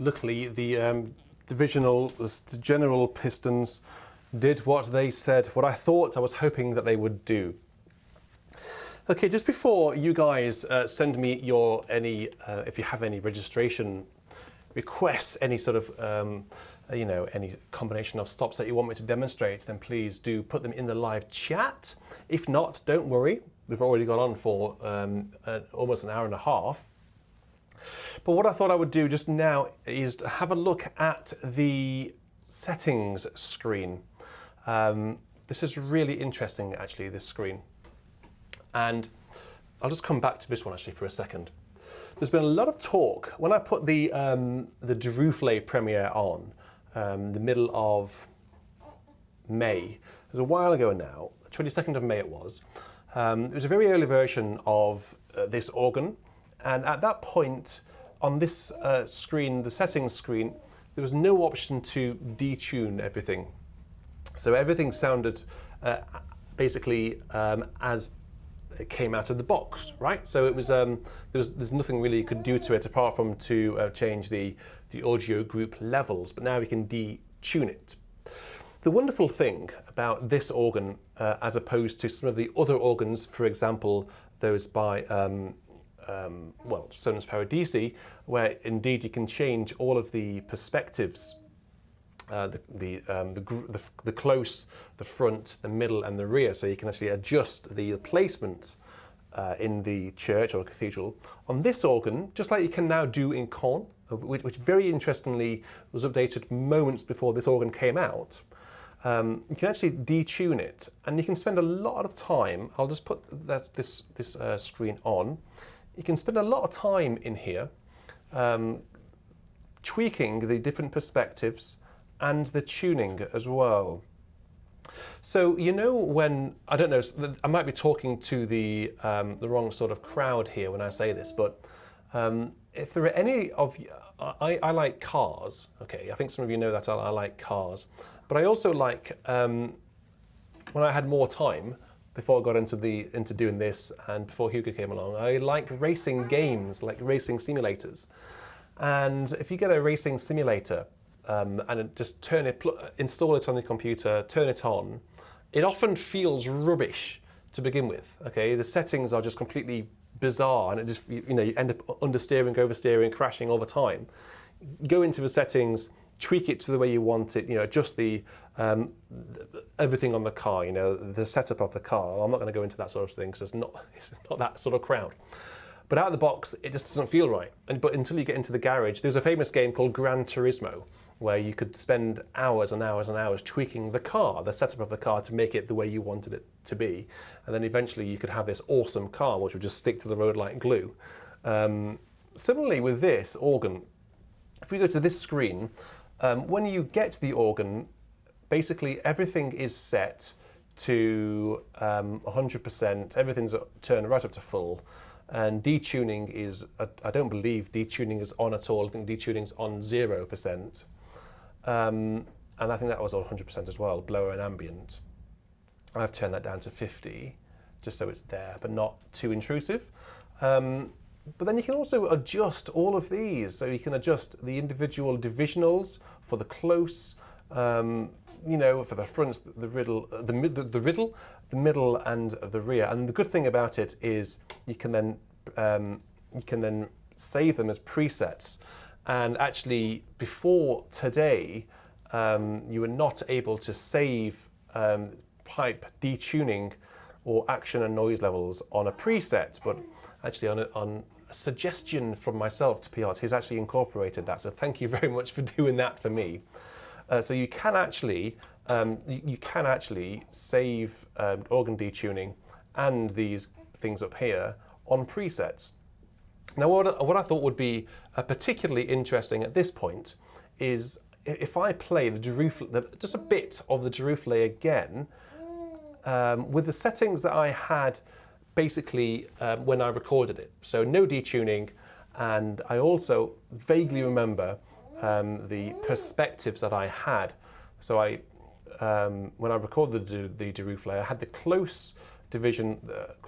luckily the the general pistons did what they said, what I was hoping that they would do. Okay, just before you guys send me if you have any registration requests, any sort of, any combination of stops that you want me to demonstrate, then please do put them in the live chat. If not, don't worry. We've already gone on for almost an hour and a half. But what I thought I would do just now is to have a look at the settings screen. This is really interesting, actually, this screen. And I'll just come back to this one, actually, for a second. There's been a lot of talk. When I put the Dupre premiere on, the middle of May, it was a while ago now, 22nd of May it was. It was a very early version of this organ. And at that point, on this screen, the settings screen, there was no option to detune everything. So everything sounded basically as it came out of the box, right? So it was there's nothing really you could do to it apart from to change the audio group levels. But now we can detune it. The wonderful thing about this organ, as opposed to some of the other organs, for example, those by Sonus Paradisi, where indeed you can change all of the perspectives, the close, the front, the middle, and the rear, so you can actually adjust the placement in the church or cathedral. On this organ, just like you can now do in Caen, which very interestingly was updated moments before this organ came out, you can actually detune it, and you can spend a lot of time. I'll just put this screen on. You can spend a lot of time in here tweaking the different perspectives and the tuning as well. So when I don't know, I might be talking to the wrong sort of crowd here when I say this, but if there are any of you, I like cars. Okay, I think some of you know that I like cars, but I also like when I had more time before I got into doing this and before Hugo came along, I like racing games, like racing simulators. And if you get a racing simulator and just install it on your computer, turn it on, it often feels rubbish to begin with. Okay, the settings are just completely bizarre, and it just you end up understeering, oversteering, crashing all the time. Go into the settings, tweak it to the way you want it, adjust the everything on the car, the setup of the car. I'm not going to go into that sort of thing because it's not that sort of crowd. But out of the box, it just doesn't feel right. But until you get into the garage, there's a famous game called Gran Turismo, where you could spend hours and hours and hours tweaking the car, the setup of the car, to make it the way you wanted it to be. And then eventually you could have this awesome car which would just stick to the road like glue. Similarly with this organ, if we go to this screen, when you get the organ, basically everything is set to 100%, everything's turned right up to full, and detuning is, I don't believe detuning is on at all. I think detuning is on 0%. And I think that was on 100% as well, blower and ambient. I've turned that down to 50, just so it's there, but not too intrusive. But then you can also adjust all of these. So you can adjust the individual divisionals for the close, for the fronts, the riddle, the middle, and the rear. And the good thing about it is you can then save them as presets. And actually, before today, you were not able to save pipe detuning or action and noise levels on a preset, but actually on a suggestion from myself to Piotr, he's actually incorporated that. So thank you very much for doing that for me. So you can actually save organ detuning and these things up here on presets. Now, what I thought would be particularly interesting at this point is if I play just a bit of the Dupre again with the settings that I had basically when I recorded it. So no detuning, and I also vaguely remember the perspectives that I had. So when I recorded the Dupre, I had the close division,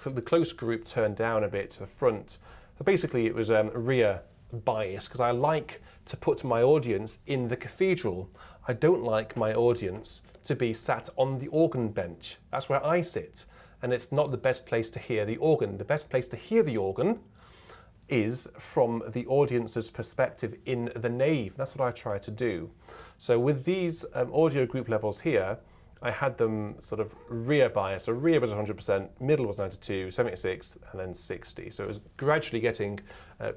the close group turned down a bit to the front. So basically it was rear bias, because I like to put my audience in the cathedral. I don't like my audience to be sat on the organ bench. That's where I sit, and it's not the best place to hear the organ. The best place to hear the organ is from the audience's perspective in the nave. That's what I try to do. So with these audio group levels here, I had them sort of rear bias. So rear was 100%, middle was 92, 76, and then 60. So it was gradually getting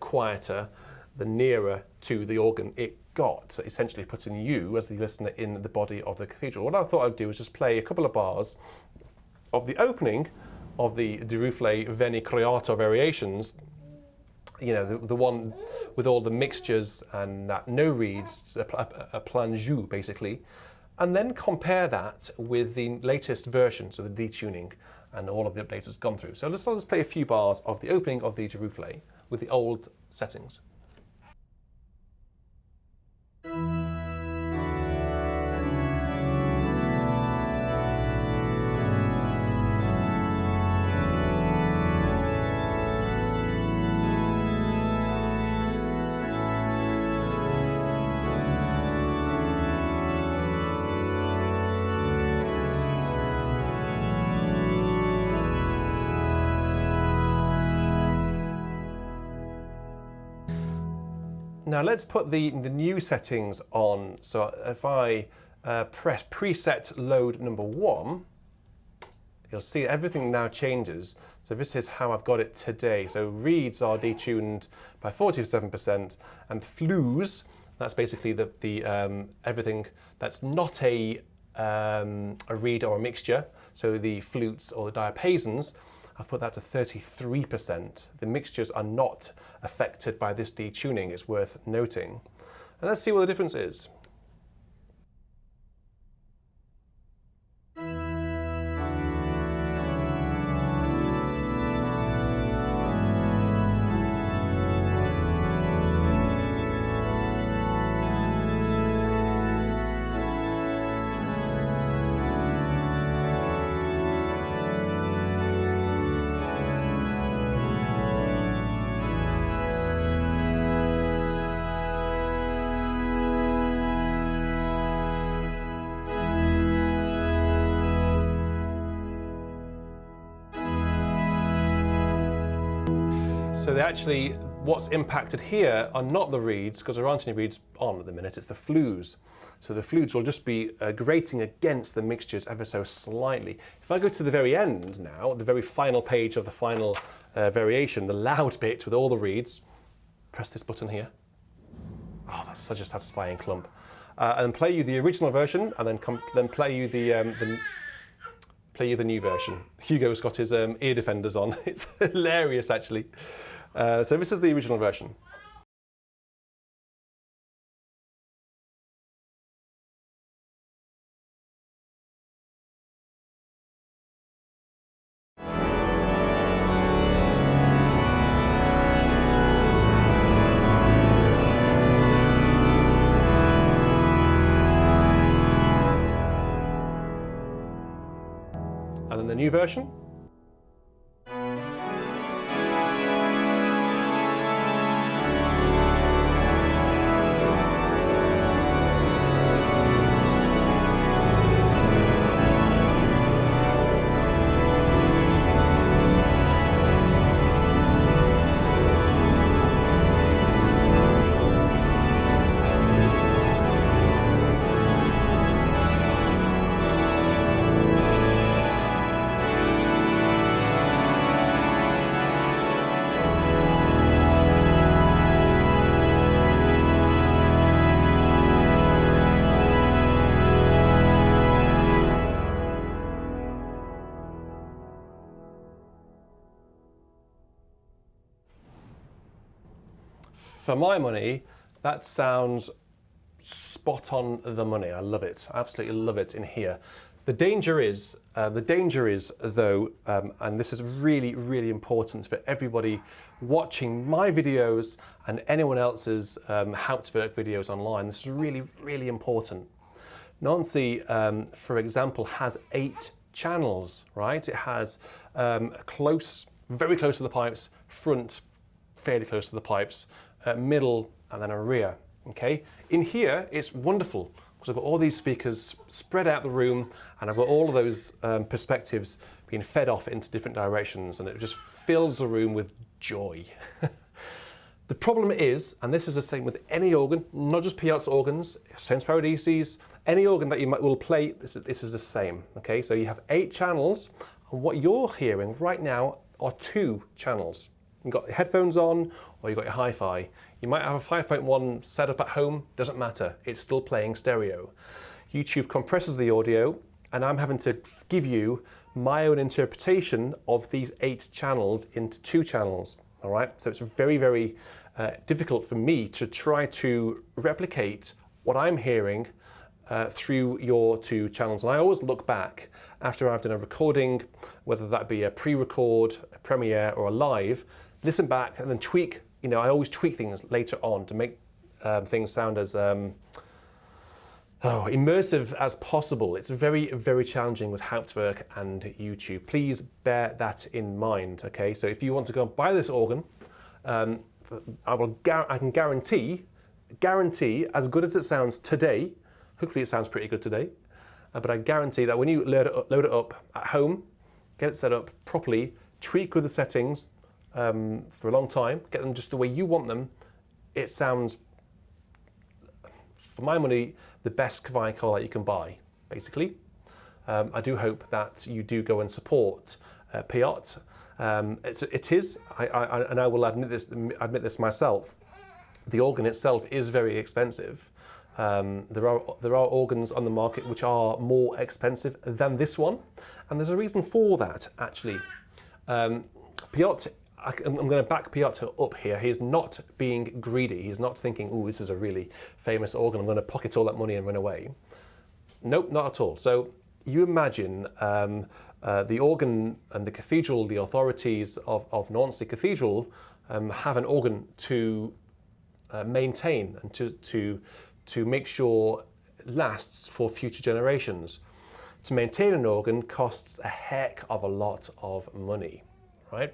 quieter the nearer to the organ it got, so essentially putting you as the listener in the body of the cathedral. What I thought I'd do is just play a couple of bars of the opening of the Dupre Veni Creator variations, you know, the one with all the mixtures and that no reeds, a plan jeu basically, and then compare that with the latest version, so the detuning and all of the updates has gone through. So I'll just play a few bars of the opening of the Dupre with the old settings. Now let's put the new settings on. So if I press preset load number 1, you'll see everything now changes. So this is how I've got it today. So reeds are detuned by 47%, and flues, that's basically the everything that's not a reed or a mixture. So the flutes or the diapasons, I've put that to 33%. The mixtures are not affected by this detuning, it's worth noting. And let's see what the difference is. So they actually, what's impacted here are not the reeds, because there aren't any reeds on at the minute, it's the flues. So the flutes will just be grating against the mixtures ever so slightly. If I go to the very end now, the very final page of the final variation, the loud bit with all the reeds, press this button here. Oh, that's such a satisfying clump. And play you the original version, and then play you the new version. Hugo's got his ear defenders on. It's hilarious, actually. So this is the original version. And then the new version. For my money, that sounds spot on the money. I love it. I absolutely love it in here. The danger is though, and this is really, really important for everybody watching my videos and anyone else's Hauptwerk videos online. This is really, really important. Nancy, for example, has 8 channels, right? It has close, very close to the pipes, front, fairly close to the pipes, middle, and then a rear. Okay, in here it's wonderful because I've got all these speakers spread out the room, and I've got all of those perspectives being fed off into different directions, and it just fills the room with joy. The problem is, and this is the same with any organ, not just Piotr's organs, Saint Paradises, any organ that you will play, this is the same. Okay, so you have 8 channels, and what you're hearing right now are 2 channels. You've got your headphones on, or you've got your hi-fi. You might have a 5.1 set up at home, doesn't matter, it's still playing stereo. YouTube compresses the audio, and I'm having to give you my own interpretation of these 8 channels into 2 channels, all right? So it's very, very difficult for me to try to replicate what I'm hearing through your 2 channels. And I always look back after I've done a recording, whether that be a pre-record, a premiere, or a live, listen back and then tweak. You know, I always tweak things later on to make things sound as immersive as possible. It's very, very challenging with Hauptwerk and YouTube. Please bear that in mind, okay? So if you want to go and buy this organ, I can guarantee, as good as it sounds today, hopefully it sounds pretty good today, but I guarantee that when you load it up at home, get it set up properly, tweak with the settings for a long time, get them just the way you want them, it sounds, for my money, the best Cavaillé-Coll that you can buy, basically. I do hope that you do go and support Piotr. It is, and I will admit this myself, the organ itself is very expensive. There are organs on the market which are more expensive than this one, and there's a reason for that, actually. Piotr, I'm going to back Piotr up here. He's not being greedy. He's not thinking, oh, this is a really famous organ, I'm going to pocket all that money and run away. Nope, not at all. So you imagine the organ and the cathedral, the authorities of Nancy Cathedral have an organ to maintain and to make sure it lasts for future generations. To maintain an organ costs a heck of a lot of money, right?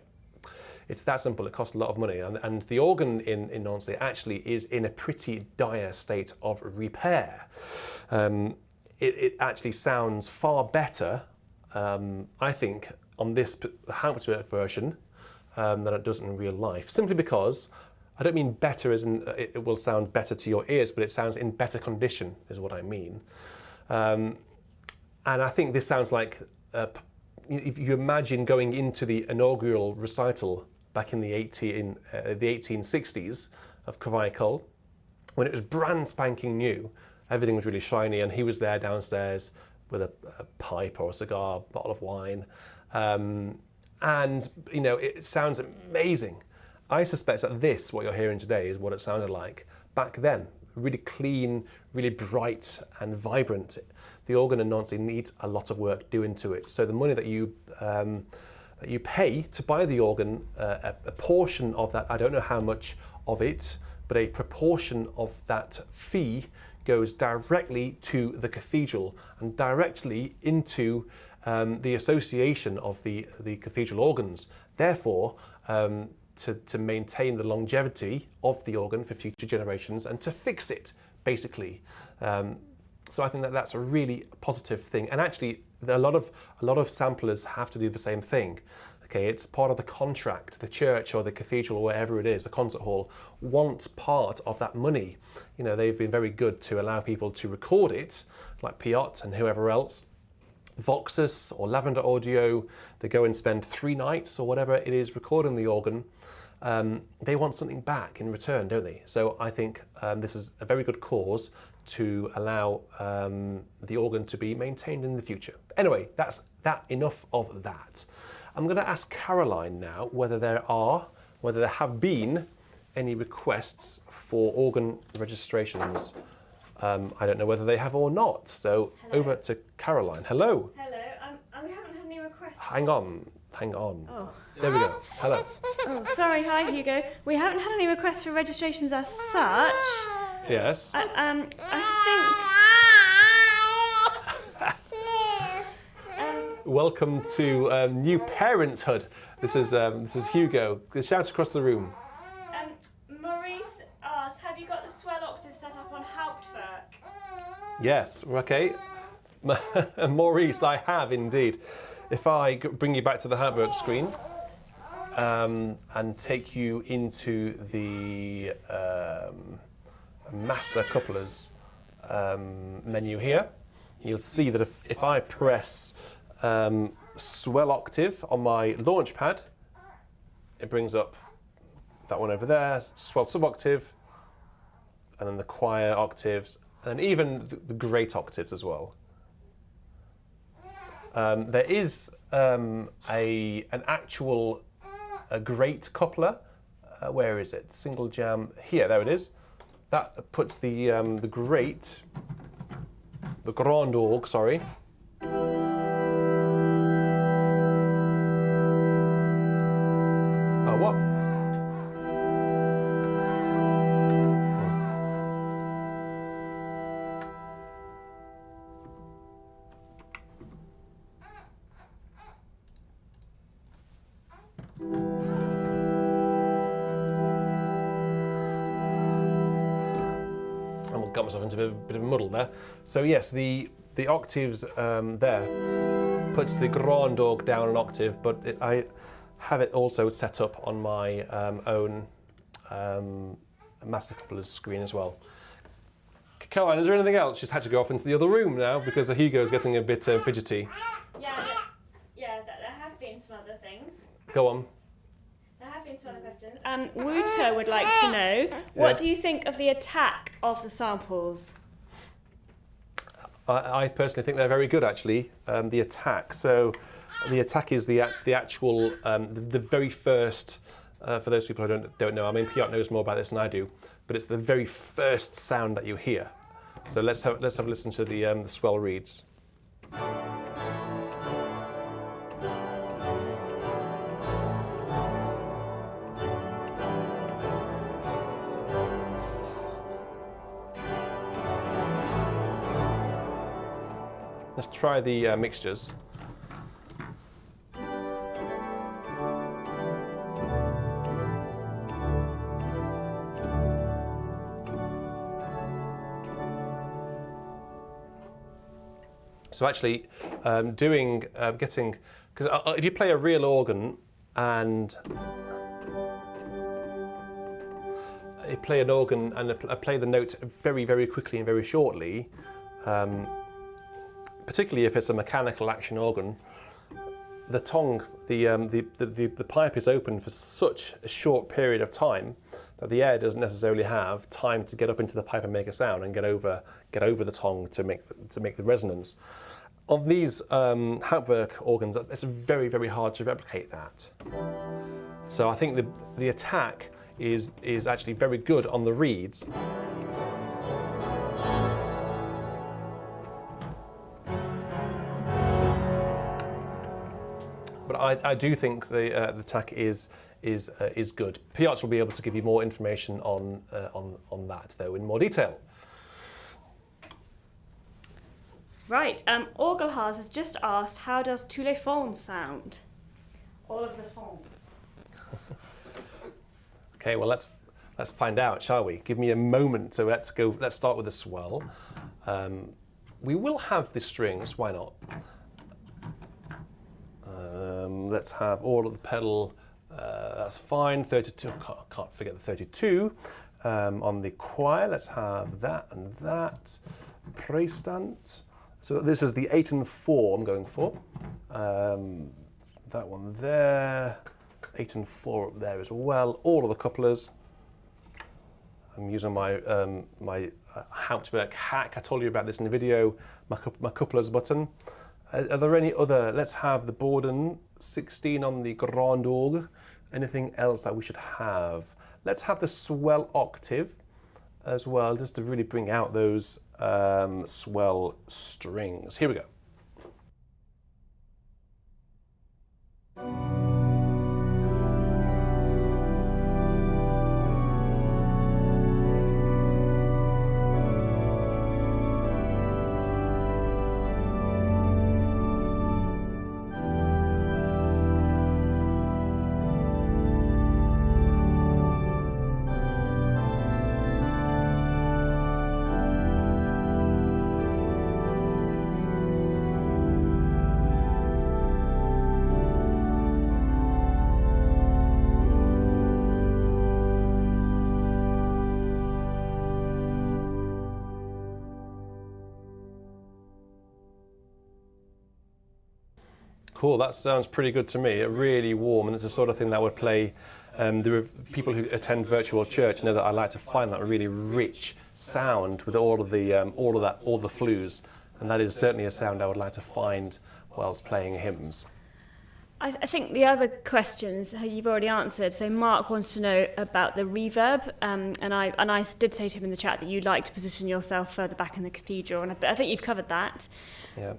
It's that simple, it costs a lot of money. And the organ in Nancy actually is in a pretty dire state of repair. It actually sounds far better, I think, on this Hauptwerk version than it does in real life. Simply because, I don't mean better as in it will sound better to your ears, but it sounds in better condition, is what I mean. And I think this sounds like, if you imagine going into the inaugural recital back in the 1860s of Cavaillé-Coll, when it was brand spanking new, everything was really shiny, and he was there downstairs with a pipe or a cigar, bottle of wine, and you know, it sounds amazing. I suspect that this, what you're hearing today, is what it sounded like back then. Really clean, really bright and vibrant. The organ in Nancy needs a lot of work doing to it. So the money that you pay to buy the organ, a portion of that, I don't know how much of it, but a proportion of that fee goes directly to the cathedral and directly into the association of the cathedral organs. Therefore, to maintain the longevity of the organ for future generations and to fix it, basically. So I think that that's a really positive thing. And actually, a lot of samplers have to do the same thing. Okay, it's part of the contract. The church or the cathedral, or wherever it is, the concert hall, wants part of that money. You know, they've been very good to allow people to record it, like Piotr and whoever else. Vox or Lavender Audio, they go and spend 3 nights or whatever it is recording the organ. They want something back in return, don't they? So I think this is a very good cause to allow the organ to be maintained in the future. Anyway, that's enough of that. I'm going to ask Caroline now whether there have been any requests for organ registrations. I don't know whether they have or not. So hello. Over to Caroline. Hello. Hello. We haven't had any requests. Hang on. Oh. There we go. Hello. Oh, sorry. Hi, Hugo. We haven't had any requests for registrations as such. Yes. I think. Welcome to new parenthood. This is Hugo. Shout across the room. Maurice asks, have you got the swell octave Yes, okay. Maurice, I have indeed. If I bring you back to the Hauptwerk screen and take you into the master couplers menu here, you'll see that if I press swell octave on my launch pad, it brings up that one over there, swell suboctave, and then the choir octaves, and even the great octaves as well. There is an actual great coupler. Where is it? Single jam. Here, there it is. That puts the great, the grand orgue, sorry. Oh, what? Got myself into a bit of a muddle there. So yes, the octaves there puts the grand orgue down an octave, but I have it also set up on my own master coupler's screen as well. Caroline, is there anything else? She's had to go off into the other room now because Hugo's getting a bit fidgety. Yeah, there have been some other things. Go on. There have been some other questions. Wouter would like to know, what do you think of the attack of the samples? I personally think they're very good, actually. The attack. So, the attack is the actual, the very first. For those people who don't know, I mean, Piotr knows more about this than I do, but it's the very first sound that you hear. So let's have a listen to the swell reeds. Let's try the mixtures. So actually, getting, because if you play a real organ and you play an organ and play the notes very, very quickly and very shortly, particularly if it's a mechanical action organ, the tongue, the pipe is open for such a short period of time that the air doesn't necessarily have time to get up into the pipe and make a sound and get over the tongue to make the resonance. On these Hauptwerk organs, it's very, very hard to replicate that. So I think the attack is actually very good on the reeds. But I do think the attack is good. Piotr will be able to give you more information on that, though, in more detail. Right, Orgelhaz has just asked, how does tous les fonds sound? All of the fonds. Okay, well let's find out, shall we? Give me a moment. So let's start with the swell. We will have the strings. Why not? Let's have all of the pedal. That's fine. 32. Can't forget the 32. On the choir, let's have that and that. Prestand. So this is the 8 and 4 I'm going for. That one there. 8 and 4 up there as well. All of the couplers. I'm using my my Hauptwerk hack. I told you about this in the video. My couplers button. Are there any other? Let's have the Borden 16 on the Grand Orgue. Anything else that we should have? Let's have the swell octave as well, just to really bring out those swell strings. Here we go. Cool, that sounds pretty good to me. Really warm, and it's the sort of thing that would play. There are people who attend virtual church know that I like to find that really rich sound with all the flues, and that is certainly a sound I would like to find whilst playing hymns. I think the other questions you've already answered. So Mark wants to know about the reverb, and I did say to him in the chat that you'd like to position yourself further back in the cathedral, and I think you've covered that. Yeah.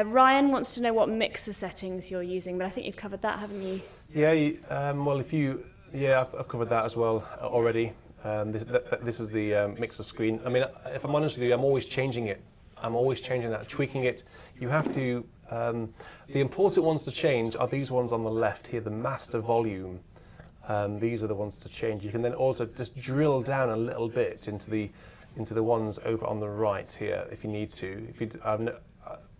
Ryan wants to know what mixer settings you're using, but I think you've covered that, haven't you? Yeah. I've covered that as well already. This is the mixer screen. I mean, if I'm honest with you, I'm always changing it. I'm always changing that, tweaking it. You have to. The important ones to change are these ones on the left here, the master volume. These are the ones to change. You can then also just drill down a little bit into the ones over on the right here if you need to.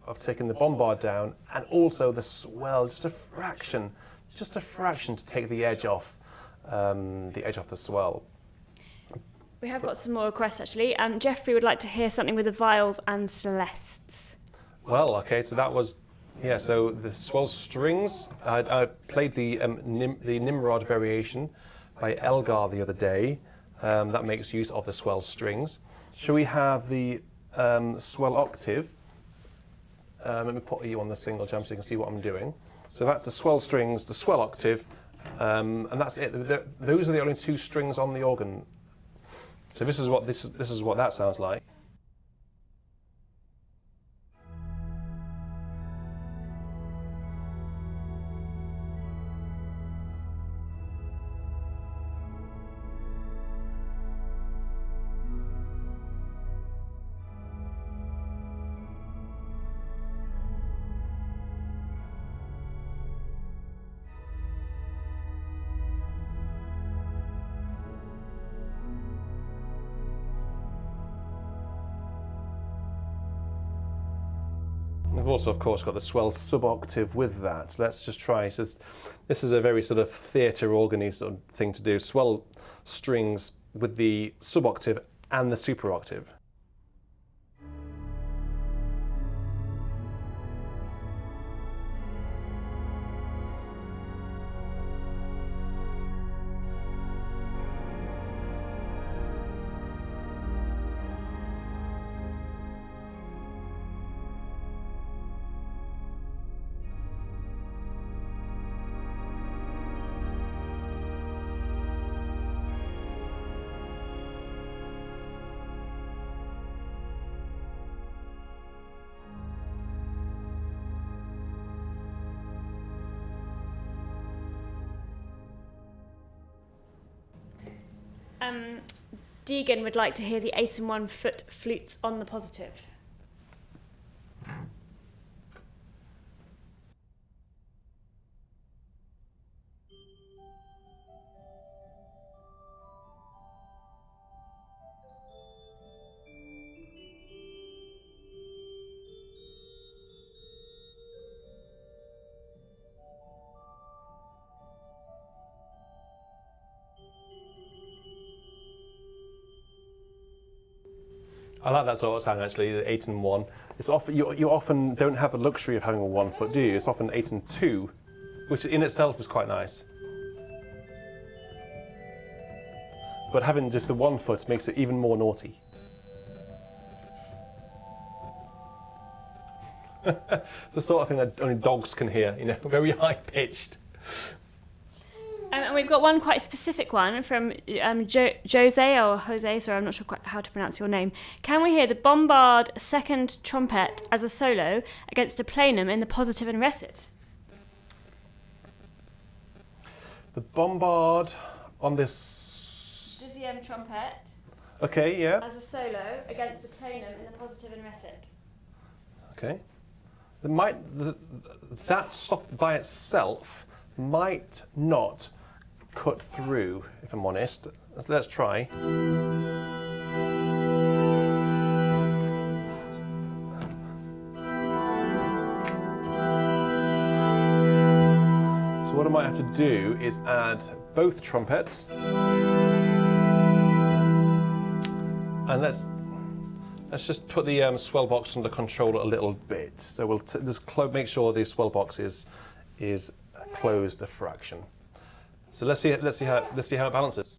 I've taken the bombard down and also the swell, just a fraction to take the edge off the swell. We have got some more requests actually. Jeffrey would like to hear something with the viols and celestes. Well, okay, so that was, so the swell strings, I played the Nimrod variation by Elgar the other day. That makes use of the swell strings. Shall we have the swell octave? Let me put you on the single jump so you can see what I'm doing. So that's the swell strings, the swell octave, and that's it. Those are the only two strings on the organ. So this is what that sounds like. We've also, of course, got the swell suboctave with that. Let's just try. This is a very sort of theatre organ-y sort of thing to do. Swell strings with the suboctave and the superoctave. Deegan would like to hear the 8 and 1 foot flutes on the positive. I like that sort of sound actually, the 8 and 1. It's often you often don't have the luxury of having a 1 foot, do you? It's often 8 and 2, which in itself is quite nice. But having just the 1 foot makes it even more naughty. It's the sort of thing that only dogs can hear, you know, very high pitched. And we've got one quite specific one from Jose, sorry, I'm not sure quite how to pronounce your name. Can we hear the bombard second trumpet as a solo against a plenum in the positive and recit? The bombard on this... Deuxième trumpet. Okay, yeah. As a solo against a plenum in the positive and recit. Okay. That stop by itself might not cut through, if I'm honest. Let's try. So what I might have to do is add both trumpets, and let's Let's just put the swell box under control a little bit. So we'll just make sure the swell box is closed a fraction. So let's see how it balances.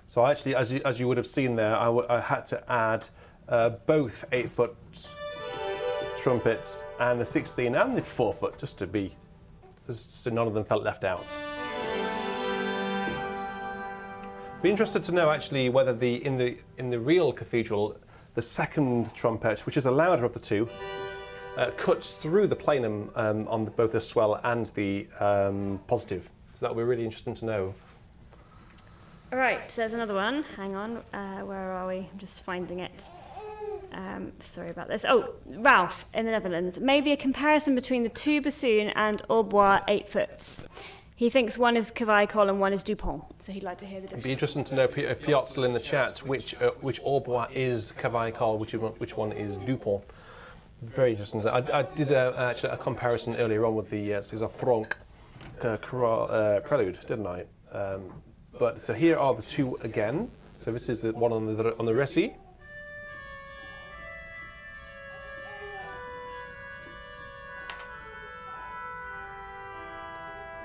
So actually, as you would have seen there, I had to add both 8-foot trumpets and the 16 and the 4-foot, just so none of them felt left out. Be interested to know actually whether in the real cathedral, the second trumpet, which is the louder of the two, cuts through the plenum on both the swell and the positive. So that would be really interesting to know. All right, so there's another one. Hang on, where are we? I'm just finding it. Sorry about this. Oh, Ralph in the Netherlands. Maybe a comparison between the two bassoon and Hoitbois 8-foots. He thinks one is Cavaillé-Coll and one is Dupre. So he'd like to hear the difference. It'd be interesting to know if Piotr's still in the chat, which Hoitbois is Cavaillé-Coll, which one is Dupre. Very interesting. I did actually a comparison earlier on with the Franck Prelude, didn't I? But so here are the two again. So this is the one on the Recit.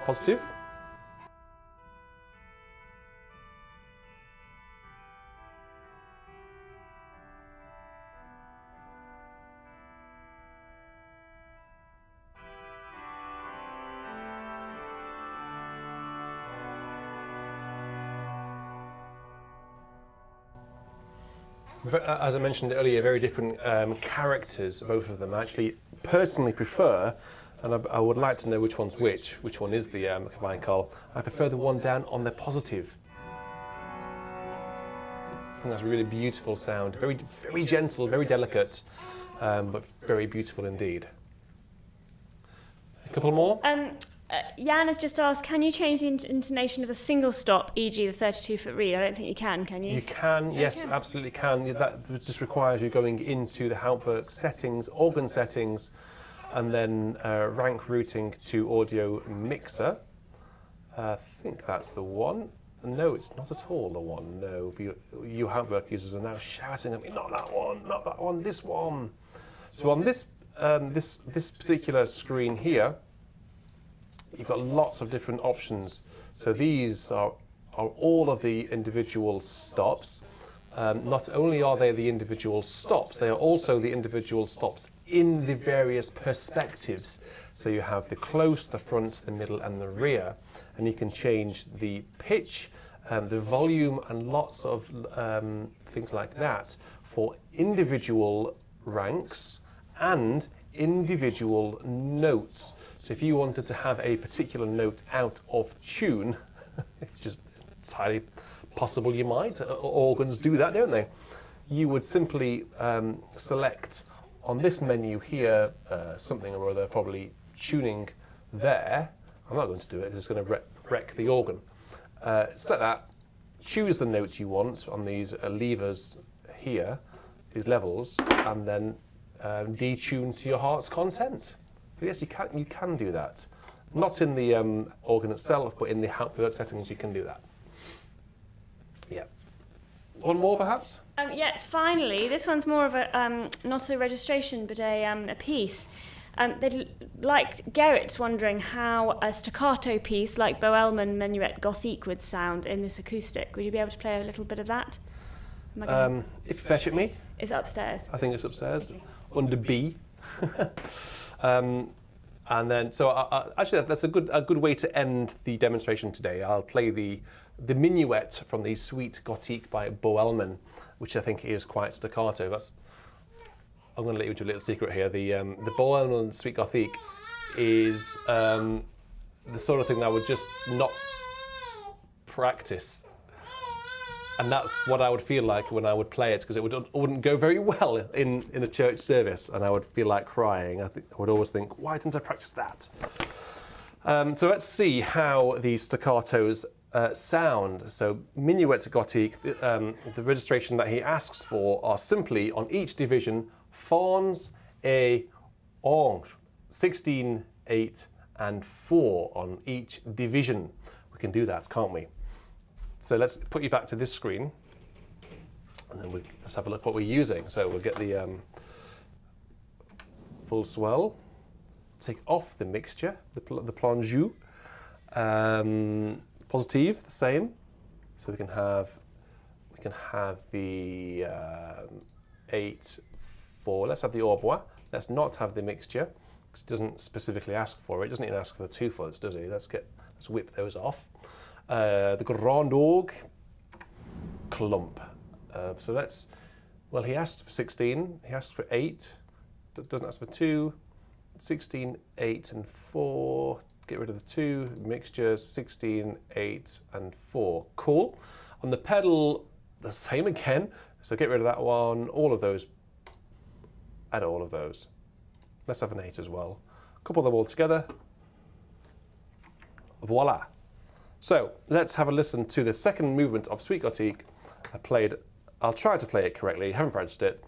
Positive. As I mentioned earlier, very different characters, both of them. I actually personally prefer, and I would like to know which one's which one is the Cavaillé-Coll. I prefer the one down on the positive. I think that's a really beautiful sound, very, very gentle, very delicate, but very beautiful indeed. A couple more? Jan has just asked, can you change the intonation of a single stop, e.g. the 32-foot reed? I don't think you can you? You can, yes, can. Absolutely can. That just requires you going into the Hauptwerk settings, organ settings, and then rank routing to audio mixer. I think that's the one. No, it's not at all the one. No, you Hauptwerk users are now shouting at me, not that one, this one. So on this particular screen here, you've got lots of different options. So these are all of the individual stops. Not only are they the individual stops, they are also the individual stops in the various perspectives. So you have the close, the front, the middle, and the rear. And you can change the pitch, the volume, and lots of things like that for individual ranks and individual notes. So if you wanted to have a particular note out of tune, which is entirely possible you might, organs do that, don't they? You would simply select on this menu here something or other, probably tuning there. I'm not going to do it, it's going to wreck the organ. Select that, choose the note you want on these levers here, these levels, and then detune to your heart's content. So yes, you can do that. Not in the organ itself, but in the Hauptwerk settings you can do that. Yeah. One more perhaps? Yeah, finally, this one's more of a, not a registration, but a piece. Like Gerrit's wondering how a staccato piece like Bohemond Menuet Gothique would sound in this acoustic. Would you be able to play a little bit of that? If you fetch it me. It's upstairs. I think it's upstairs, under B. And then, so actually, that's a good way to end the demonstration today. I'll play the minuet from the Suite Gothique by Bohemond, which I think is quite staccato. I'm going to let you into a little secret here. The Bohemond Suite Gothique is the sort of thing that I would just not practice. And that's what I would feel like when I would play it, because it wouldn't go very well in a church service, and I would feel like crying. I would always think, why didn't I practice that? So let's see how the staccatos sound. So Minuet Gothique, the registration that he asks for are simply on each division, Fons et Anches, 16, 8, and 4 on each division. We can do that, can't we? So let's put you back to this screen, and then let's have a look what we're using. So we'll get the full swell, take off the mixture, the plongeau, positif, the same. So we can have the 8, 4. Let's have the Hoitbois. Let's not have the mixture, because it doesn't specifically ask for it. It doesn't even ask for the 2 foots, does it? Let's whip those off. The Grand Orgue, clump. He asked for 16, he asked for 8, doesn't ask for 2, 16, 8 and 4, get rid of the 2, mixtures, 16, 8 and 4. Cool. On the pedal, the same again, so get rid of that one, all of those, and all of those. Let's have an 8 as well. Couple them all together. Voila. So let's have a listen to the second movement of Suite Gothique. I'll try to play it correctly. Haven't practiced it.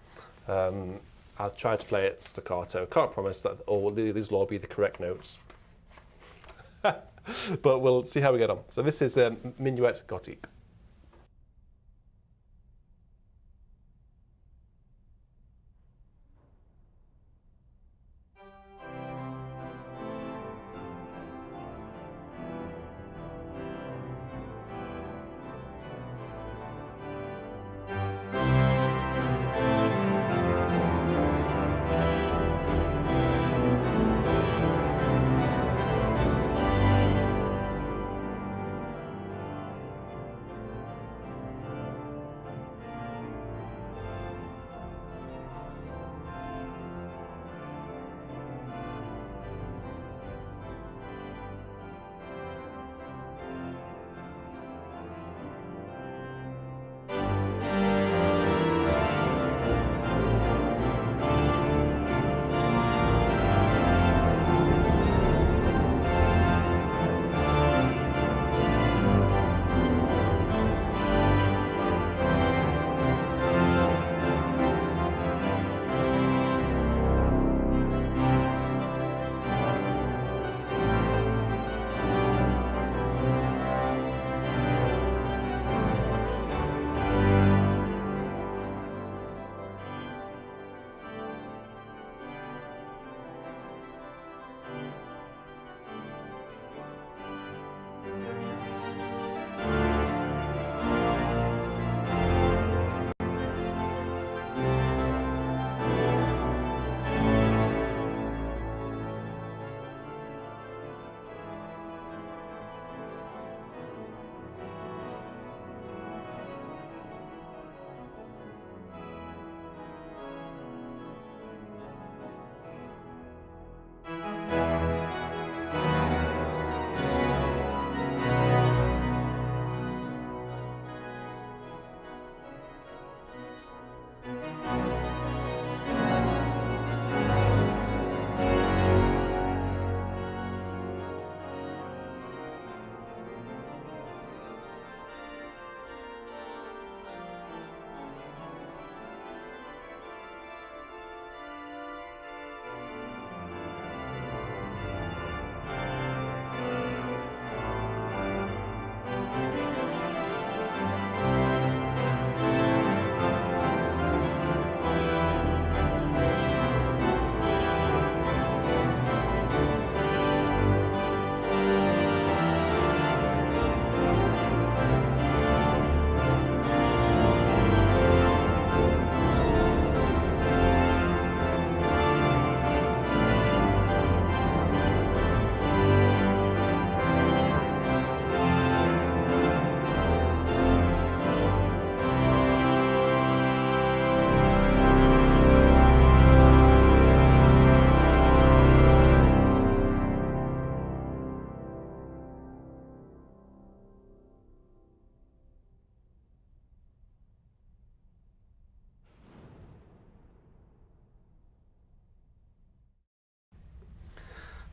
I'll try to play it staccato. Can't promise that these will all be the correct notes. But we'll see how we get on. So this is Minuet Gothique.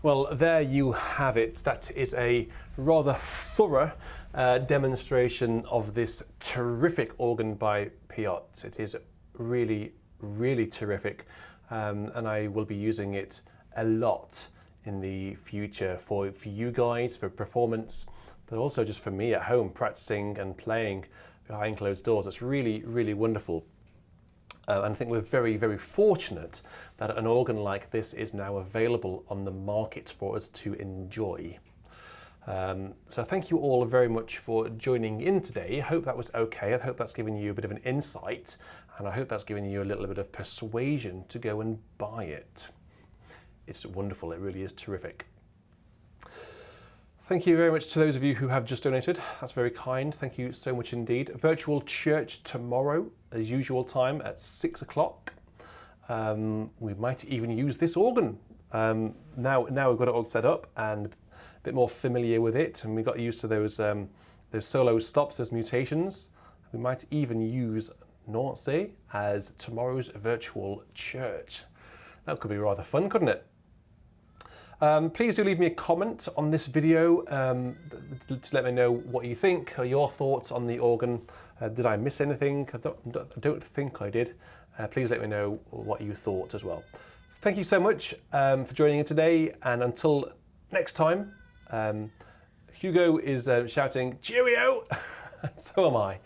Well, there you have it. That is a rather thorough demonstration of this terrific organ by Piotr. It is really, really terrific, and I will be using it a lot in the future for you guys, for performance, but also just for me at home, practicing and playing behind closed doors. It's really, really wonderful. And I think we're very, very fortunate that an organ like this is now available on the market for us to enjoy. So thank you all very much for joining in today. I hope that was okay. I hope that's given you a bit of an insight, and I hope that's given you a little bit of persuasion to go and buy it. It's wonderful. It really is terrific. Thank you very much to those of you who have just donated. That's very kind. Thank you so much indeed. Virtual church tomorrow, as usual time at 6 o'clock. We might even use this organ. Now we've got it all set up and a bit more familiar with it, and we got used to those solo stops, those mutations. We might even use Nancy as tomorrow's virtual church. That could be rather fun, couldn't it? Please do leave me a comment on this video to let me know what you think, or your thoughts on the organ. Did I miss anything? I don't think I did. Please let me know what you thought as well. Thank you so much for joining in today, and until next time, Hugo is shouting cheerio, so am I.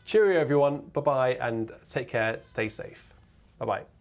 Cheerio everyone, bye-bye, and take care, stay safe. Bye-bye.